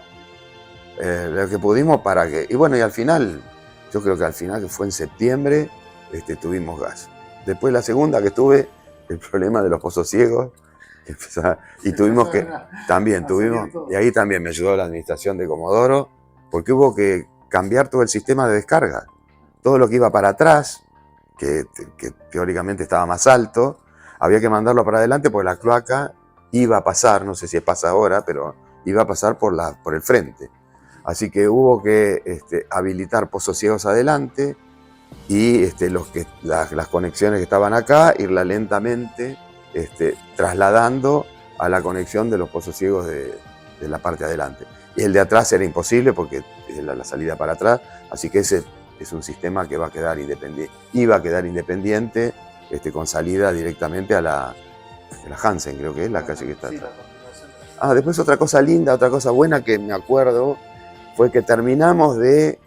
que... Y bueno, y al final, yo creo que al final, que fue en septiembre, tuvimos gas. Después la segunda que tuve, el problema de los pozos ciegos, y tuvimos que, y ahí también me ayudó la administración de Comodoro, porque hubo que cambiar todo el sistema de descarga. Todo lo que iba para atrás, que teóricamente estaba más alto, había que mandarlo para adelante porque la cloaca iba a pasar, no sé si pasa ahora, pero iba a pasar por el frente. Así que hubo que habilitar pozos ciegos adelante y las conexiones que estaban acá, irla lentamente trasladando a la conexión de los pozos ciegos de la parte adelante. Y el de atrás era imposible porque era la salida para atrás, así que ese es un sistema que iba a quedar independiente con salida directamente a la Hansen, creo que es la calle que está atrás. Después otra cosa linda, otra cosa buena que me acuerdo, fue que terminamos de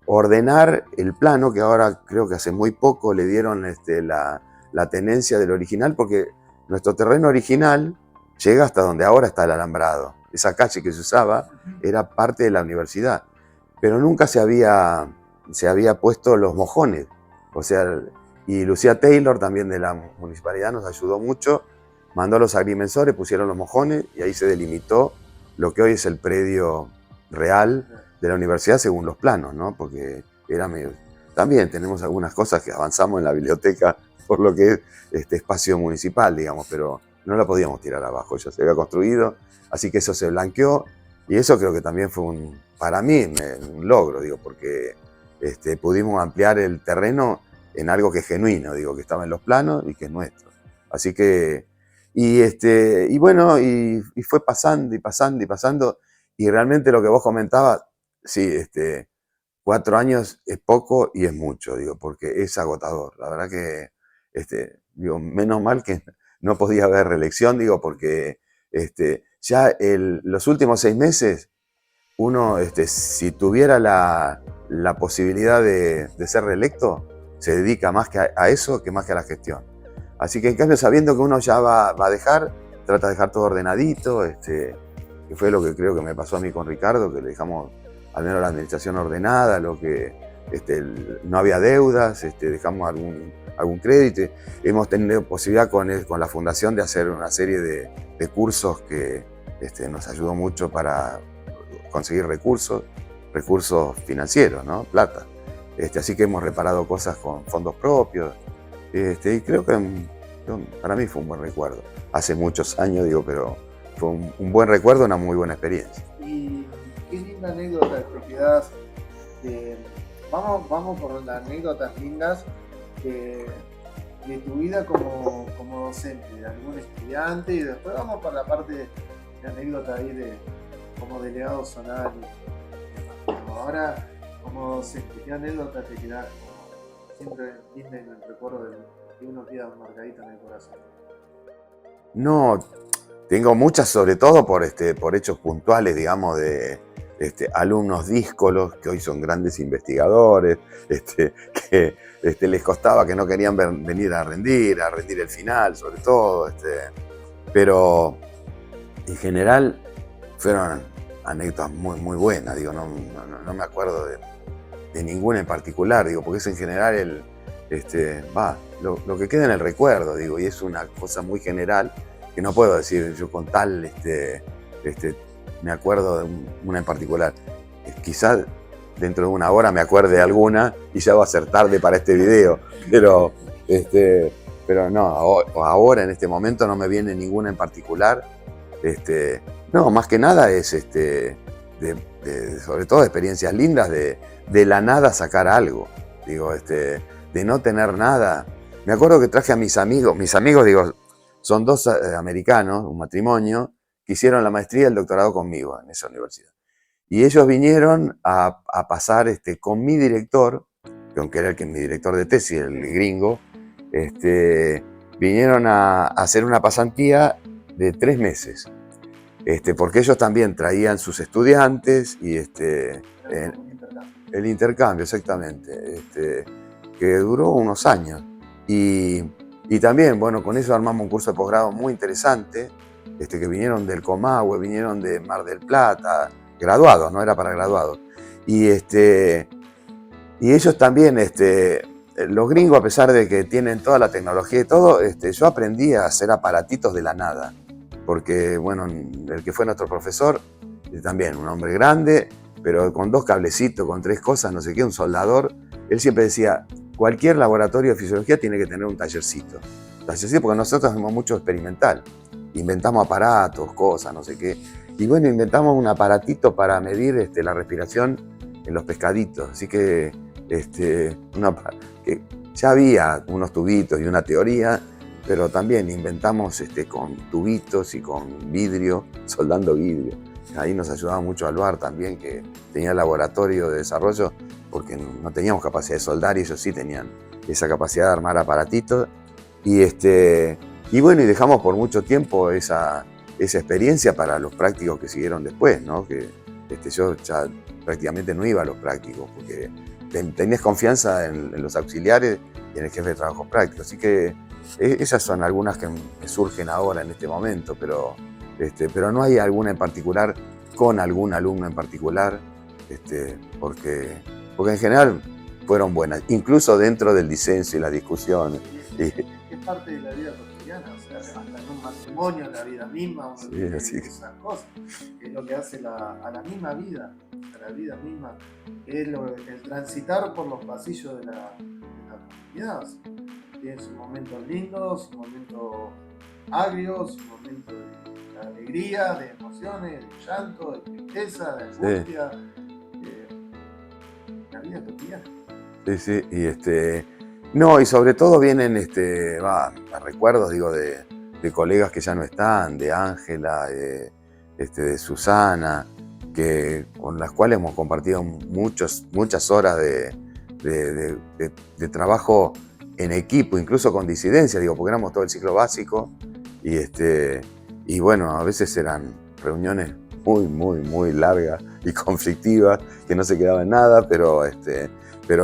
ordenar el plano, que ahora creo que hace muy poco le dieron la tenencia del original, porque nuestro terreno original llega hasta donde ahora está el alambrado. Esa calle que se usaba era parte de la universidad, pero nunca se había puesto los mojones. O sea, y Lucía Taylor, también de la municipalidad, nos ayudó mucho, mandó a los agrimensores, pusieron los mojones y ahí se delimitó lo que hoy es el predio real de la universidad según los planos, ¿no? Porque era medio... También tenemos algunas cosas que avanzamos en la biblioteca por lo que es este espacio municipal, digamos, pero no la podíamos tirar abajo, ya se había construido, así que eso se blanqueó, y eso creo que también fue para mí un logro, digo, porque pudimos ampliar el terreno en algo que es genuino, digo, que estaba en los planos y que es nuestro. Así que, y bueno, y fue pasando y pasando y pasando, y realmente lo que vos comentabas, sí, 4 años es poco y es mucho, digo, porque es agotador. La verdad que, digo, menos mal que no podía haber reelección, digo, porque ya los últimos 6 meses, uno, si tuviera la posibilidad de ser reelecto, se dedica más que a eso que más que a la gestión. Así que en cambio, sabiendo que uno ya va a dejar, trata de dejar todo ordenadito, que fue lo que creo que me pasó a mí con Ricardo, que le dejamos al menos la administración ordenada, lo que no había deudas, dejamos algún crédito. Hemos tenido posibilidad con la fundación de hacer una serie de cursos que nos ayudó mucho para conseguir recursos financieros, ¿no? Plata. Así que hemos reparado cosas con fondos propios. Y creo que para mí fue un buen recuerdo. Hace muchos años, digo, pero fue un buen recuerdo, una muy buena experiencia. Y qué linda anécdota te quedás. Vamos por las anécdotas lindas de tu vida como docente, de algún estudiante, y después vamos por la parte de anécdota ahí como delegado zonal. Ahora, como docente, ¿qué anécdota te quedás siempre linda en el recuerdo que uno queda marcadito en el corazón? No, tengo muchas, sobre todo por hechos puntuales, digamos, de alumnos díscolos que hoy son grandes investigadores, que les costaba, que no querían venir a rendir el final, sobre todo. Pero en general fueron anécdotas muy, muy buenas, digo, no me acuerdo de ninguna en particular, digo, porque es en general lo que queda en el recuerdo, digo, y es una cosa muy general que no puedo decir yo con tal, me acuerdo de una en particular. Quizás dentro de una hora me acuerde de alguna y ya va a ser tarde para este video, pero no, ahora en este momento no me viene ninguna en particular. No, más que nada es sobre todo experiencias lindas de la nada sacar algo, digo, de no tener nada. Me acuerdo que traje a mis amigos, digo, son dos americanos, un matrimonio, que hicieron la maestría y el doctorado conmigo en esa universidad. Y ellos vinieron a pasar con mi director, que aunque era mi director de tesis, el gringo, vinieron a hacer una pasantía de 3 meses. Porque ellos también traían sus estudiantes y el intercambio, exactamente, que duró unos años. Y también, bueno, con eso armamos un curso de posgrado muy interesante, que vinieron del Comahue, vinieron de Mar del Plata, graduados, no era para graduados. Y ellos también, los gringos, a pesar de que tienen toda la tecnología y todo, yo aprendí a hacer aparatitos de la nada. Porque, bueno, el que fue nuestro profesor, también un hombre grande, pero con 2 cablecitos, con 3 cosas, no sé qué, un soldador, él siempre decía, cualquier laboratorio de fisiología tiene que tener un tallercito. Porque nosotros hacemos mucho experimental. Inventamos aparatos, cosas, no sé qué. Y bueno, inventamos un aparatito para medir la respiración en los pescaditos. Así que, que ya había unos tubitos y una teoría, pero también inventamos con tubitos y con vidrio, soldando vidrio. Ahí nos ayudaba mucho Alvar también, que tenía laboratorio de desarrollo, porque no teníamos capacidad de soldar y ellos sí tenían esa capacidad de armar aparatitos. Y bueno, y dejamos por mucho tiempo esa experiencia para los prácticos que siguieron después, ¿no? Que yo ya prácticamente no iba a los prácticos, porque tenías confianza en los auxiliares y en el jefe de trabajo práctico. Así que esas son algunas que me surgen ahora en este momento, pero no hay alguna en particular con algún alumno en particular, porque en general fueron buenas, incluso dentro del disenso y las discusiones. Es parte de la vida cotidiana, o sea, hasta en un matrimonio, en la vida misma, uno tiene esas cosas, que es lo que hace a la misma vida, a la vida misma, es el transitar por los pasillos de la comunidad. O sea, tiene sus momentos lindos, sus momentos agrios, sus momentos de alegría, de emociones, de llanto, de tristeza, de angustia, la vida cotidiana. Sí, y no, y sobre todo vienen recuerdos, digo, de colegas que ya no están, de Ángela, de Susana, con las cuales hemos compartido muchas horas de trabajo en equipo, incluso con disidencia, digo, porque éramos todo el ciclo básico y bueno, a veces eran reuniones muy, muy, muy largas y conflictivas, que no se quedaba en nada, pero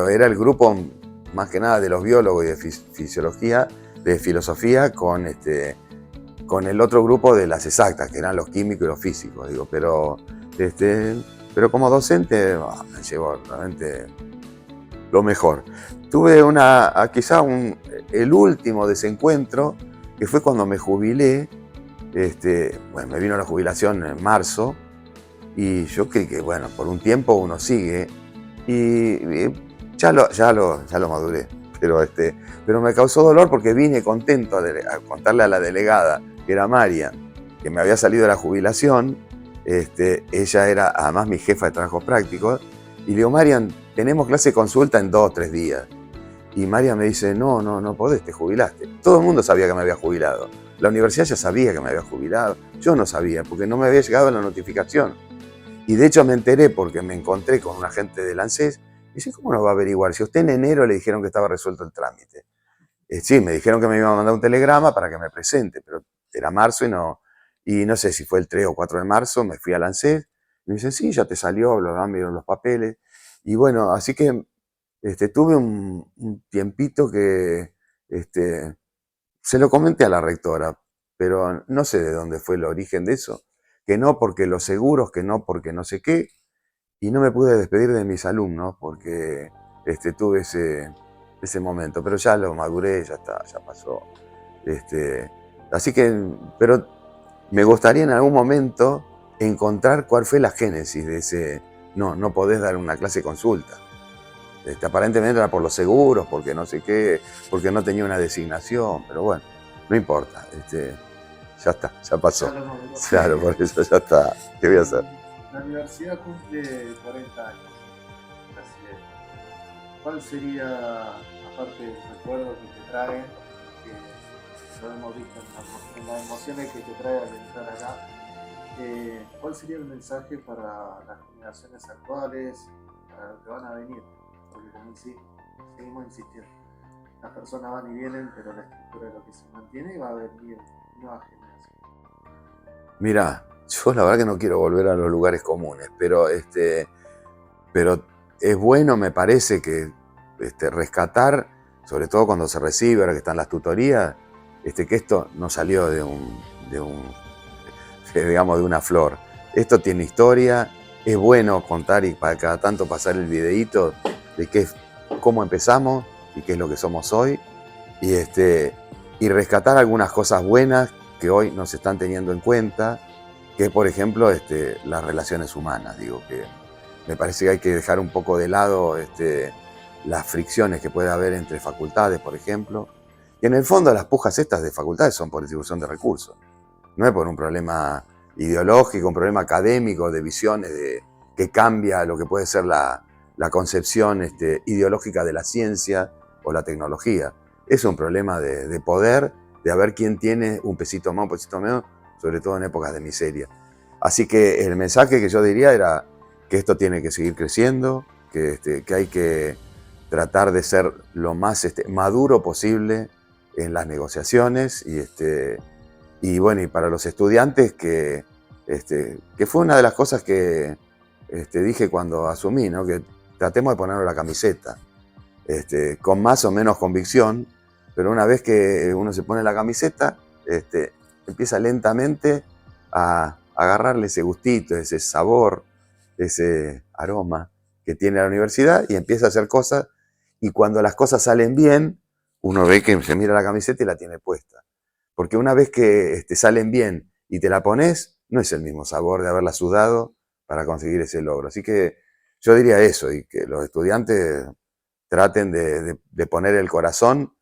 era el grupo más que nada de los biólogos y de fisiología, de filosofía, con el otro grupo de las exactas, que eran los químicos y los físicos, digo, pero como docente me llevo realmente lo mejor. Tuve el último desencuentro, que fue cuando me jubilé, bueno, me vino la jubilación en marzo y yo creí que, bueno, por un tiempo uno sigue y ya lo maduré. Pero me causó dolor porque vine contento a contarle a la delegada, que era Marian, que me había salido de la jubilación. Ella era además mi jefa de trabajos prácticos. Y le digo, Marian, tenemos clase de consulta en 2 o 3 días. Y Marian me dice, no podés, te jubilaste. Todo el mundo sabía que me había jubilado. La universidad ya sabía que me había jubilado. Yo no sabía, porque no me había llegado la notificación. Y de hecho me enteré porque me encontré con un agente del ANSES. Y dice, ¿cómo no va a averiguar? Si a usted en enero le dijeron que estaba resuelto el trámite. Sí, me dijeron que me iban a mandar un telegrama para que me presente, pero era marzo y no sé si fue el 3 o 4 de marzo, me fui al ANSES. Y me dicen, sí, ya te salió, bla, vieron los papeles. Y bueno, así que tuve un tiempito que se lo comenté a la rectora, pero no sé de dónde fue el origen de eso. Que no porque los seguros, que no porque no sé qué. Y no me pude despedir de mis alumnos porque tuve ese momento. Pero ya lo maduré, ya está, ya pasó. Así que, pero me gustaría en algún momento encontrar cuál fue la génesis de ese, no podés dar una clase de consulta. Aparentemente era por los seguros, porque no sé qué, porque no tenía una designación, pero bueno, no importa, ya está, ya pasó. Claro, por eso ya está. ¿Qué voy a hacer? La universidad cumple 40 años. Así es. ¿Cuál sería, aparte del recuerdo que te trae, que lo hemos visto en las emociones que te trae al entrar acá, cuál sería el mensaje para las generaciones actuales, para los que van a venir? Porque como sí, seguimos insistiendo. Las personas van y vienen, pero la estructura es lo que se mantiene y va a venir nuevas generaciones. Mirá, yo la verdad que no quiero volver a los lugares comunes, pero es bueno, me parece, que rescatar, sobre todo cuando se recibe, ahora que están las tutorías, que esto no salió de una flor. Esto tiene historia, es bueno contar y para cada tanto pasar el videíto de cómo empezamos y qué es lo que somos hoy, y rescatar algunas cosas buenas que hoy no se están teniendo en cuenta, que por ejemplo las relaciones humanas. Digo que me parece que hay que dejar un poco de lado las fricciones que puede haber entre facultades, por ejemplo. Y en el fondo las pujas estas de facultades son por distribución de recursos. No es por un problema ideológico, un problema académico, de visiones, que cambia lo que puede ser la concepción ideológica de la ciencia o la tecnología. Es un problema de poder, de ver quién tiene un pesito más, un pesito menos, sobre todo en épocas de miseria. Así que el mensaje que yo diría era que esto tiene que seguir creciendo, que hay que tratar de ser lo más maduro posible en las negociaciones y bueno, y para los estudiantes que fue una de las cosas que dije cuando asumí, ¿no? Que tratemos de ponernos la camiseta, con más o menos convicción, pero una vez que uno se pone la camiseta, empieza lentamente a agarrarle ese gustito, ese sabor, ese aroma que tiene la universidad y empieza a hacer cosas, y cuando las cosas salen bien, uno ve que se mira la camiseta y la tiene puesta. Porque una vez que salen bien y te la pones, no es el mismo sabor de haberla sudado para conseguir ese logro. Así que yo diría eso, y que los estudiantes traten de poner el corazón,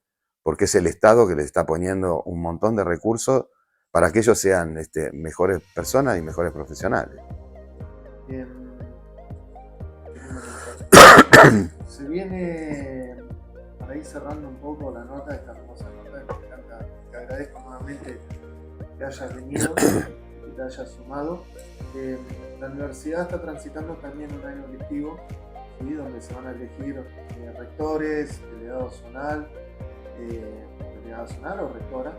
porque es el Estado que les está poniendo un montón de recursos para que ellos sean mejores personas y mejores profesionales. Se viene, para ir cerrando un poco la nota, esta hermosa nota, me encanta, te agradezco nuevamente que hayas venido, que te hayas sumado. La universidad está transitando también un año lectivo, ¿sí? Donde se van a elegir rectores, delegado zonal o rectora.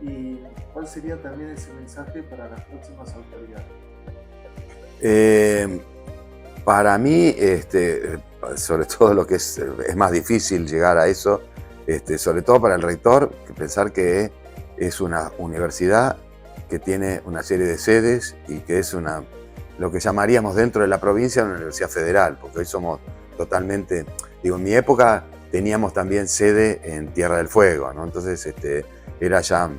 ¿Y cuál sería también ese mensaje para las próximas autoridades? Para mí, sobre todo lo que es más difícil llegar a eso, sobre todo para el rector, pensar que es una universidad que tiene una serie de sedes y que es lo que llamaríamos dentro de la provincia una universidad federal, porque hoy somos totalmente, en mi época teníamos también sede en Tierra del Fuego, ¿no? Entonces era ya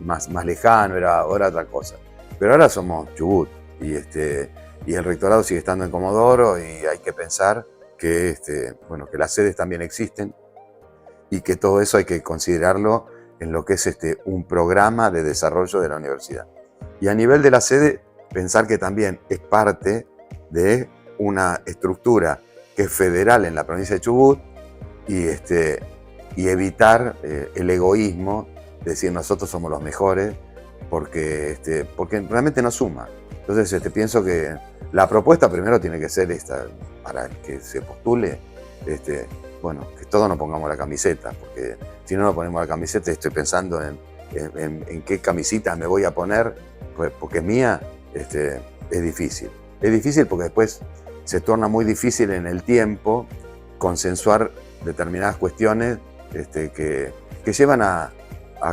más lejano, era otra cosa. Pero ahora somos Chubut y el rectorado sigue estando en Comodoro y hay que pensar que, bueno, que las sedes también existen y que todo eso hay que considerarlo en lo que es un programa de desarrollo de la universidad. Y a nivel de la sede, pensar que también es parte de una estructura que es federal en la provincia de Chubut y evitar el egoísmo de decir nosotros somos los mejores porque realmente no suma. Entonces pienso que la propuesta primero tiene que ser esta, para el que se postule, bueno, que todos nos pongamos la camiseta, porque si no nos ponemos la camiseta estoy pensando en qué camisita me voy a poner, pues, porque es mía, es difícil. Es difícil porque después se torna muy difícil en el tiempo consensuar determinadas cuestiones que llevan a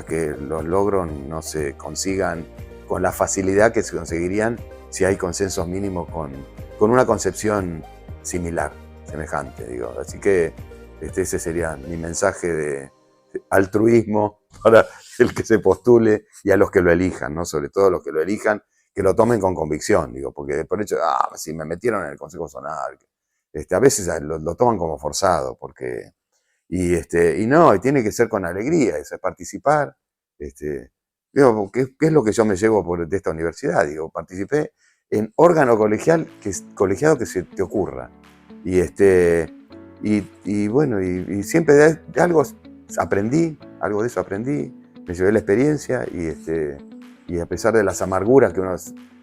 que los logros no se consigan con la facilidad que se conseguirían si hay consensos mínimos con una concepción similar, semejante, digo. Así que ese sería mi mensaje de altruismo para el que se postule y a los que lo elijan, ¿no? Sobre todo a los que lo elijan, que lo tomen con convicción, digo, porque por hecho, si me metieron en el Consejo Zonal, a veces lo toman como forzado, porque y no, y tiene que ser con alegría, eso es participar. Digo, ¿qué es lo que yo me llevo de esta universidad? Digo, participé en órgano colegiado que se te ocurra. Y bueno, y siempre de algo aprendí, algo de eso aprendí, me llevé la experiencia y a pesar de las amarguras que uno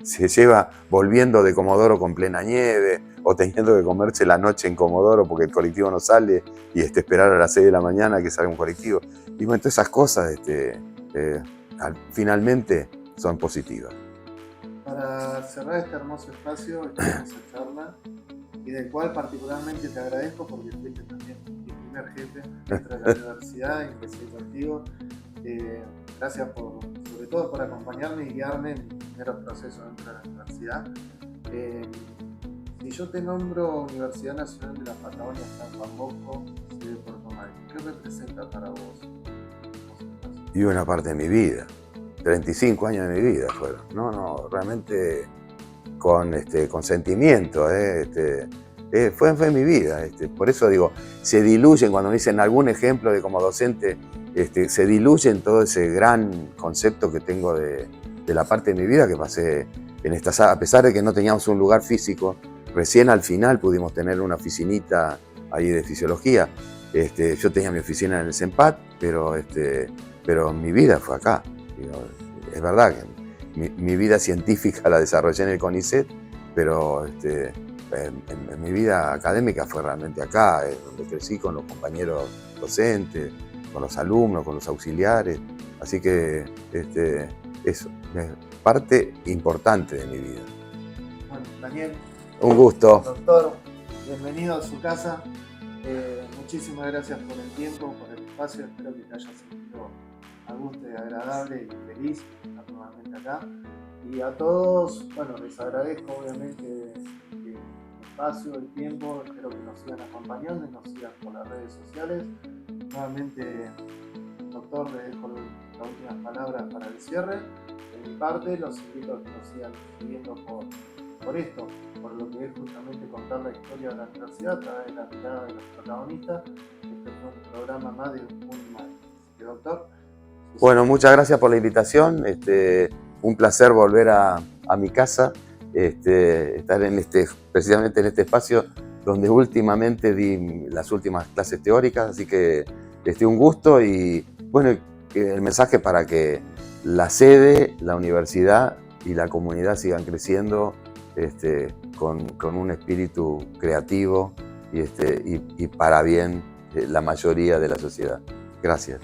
se lleva volviendo de Comodoro con plena nieve o teniendo que comerse la noche en Comodoro porque el colectivo no sale y esperar a las 6 de la mañana que salga un colectivo. Y bueno, todas esas cosas finalmente son positivas. Para cerrar este hermoso espacio, esta hermosa charla, y del cual particularmente te agradezco porque fuiste también mi primer jefe dentro de la universidad, empecé contigo. Gracias sobre todo por acompañarme y guiarme en mis primeros procesos dentro de la universidad. Si yo te nombro Universidad Nacional de la Patagonia San Juan Bosco, sede de Puerto Madryn, ¿qué representa para vos? Y una parte de mi vida, 35 años de mi vida fueron, no, realmente con sentimiento, fue mi vida, por eso digo, se diluyen, cuando me dicen algún ejemplo de como docente, se diluye en todo ese gran concepto que tengo de la parte de mi vida que pasé en esta sala, a pesar de que no teníamos un lugar físico, recién al final pudimos tener una oficinita ahí de fisiología. Yo tenía mi oficina en el CENPAT, pero mi vida fue acá. Es verdad que mi vida científica la desarrollé en el CONICET, pero en mi vida académica fue realmente acá, donde crecí con los compañeros docentes, con los alumnos, con los auxiliares. Así que eso es parte importante de mi vida. Bueno, Daniel. Un gusto. Doctor, bienvenido a su casa. Muchísimas gracias por el tiempo, por el espacio. Espero que te hayas sentido a gusto y agradable y feliz de estar nuevamente acá. Y a todos, bueno, les agradezco obviamente el espacio, el tiempo. Espero que nos sigan acompañando y nos sigan por las redes sociales. Nuevamente, doctor, le dejo las últimas palabras para el cierre. De mi parte, los invito a que nos sigan siguiendo por esto, por lo que es justamente contar la historia de la universidad a través de la mirada de los protagonistas. Este fue un programa más de Unimadryn. Doctor. Bueno, muchas gracias por la invitación. Un placer volver a mi casa, estar precisamente en este espacio donde últimamente di las últimas clases teóricas, así que un gusto y bueno, el mensaje para que la sede, la universidad y la comunidad sigan creciendo con un espíritu creativo y para bien la mayoría de la sociedad. Gracias.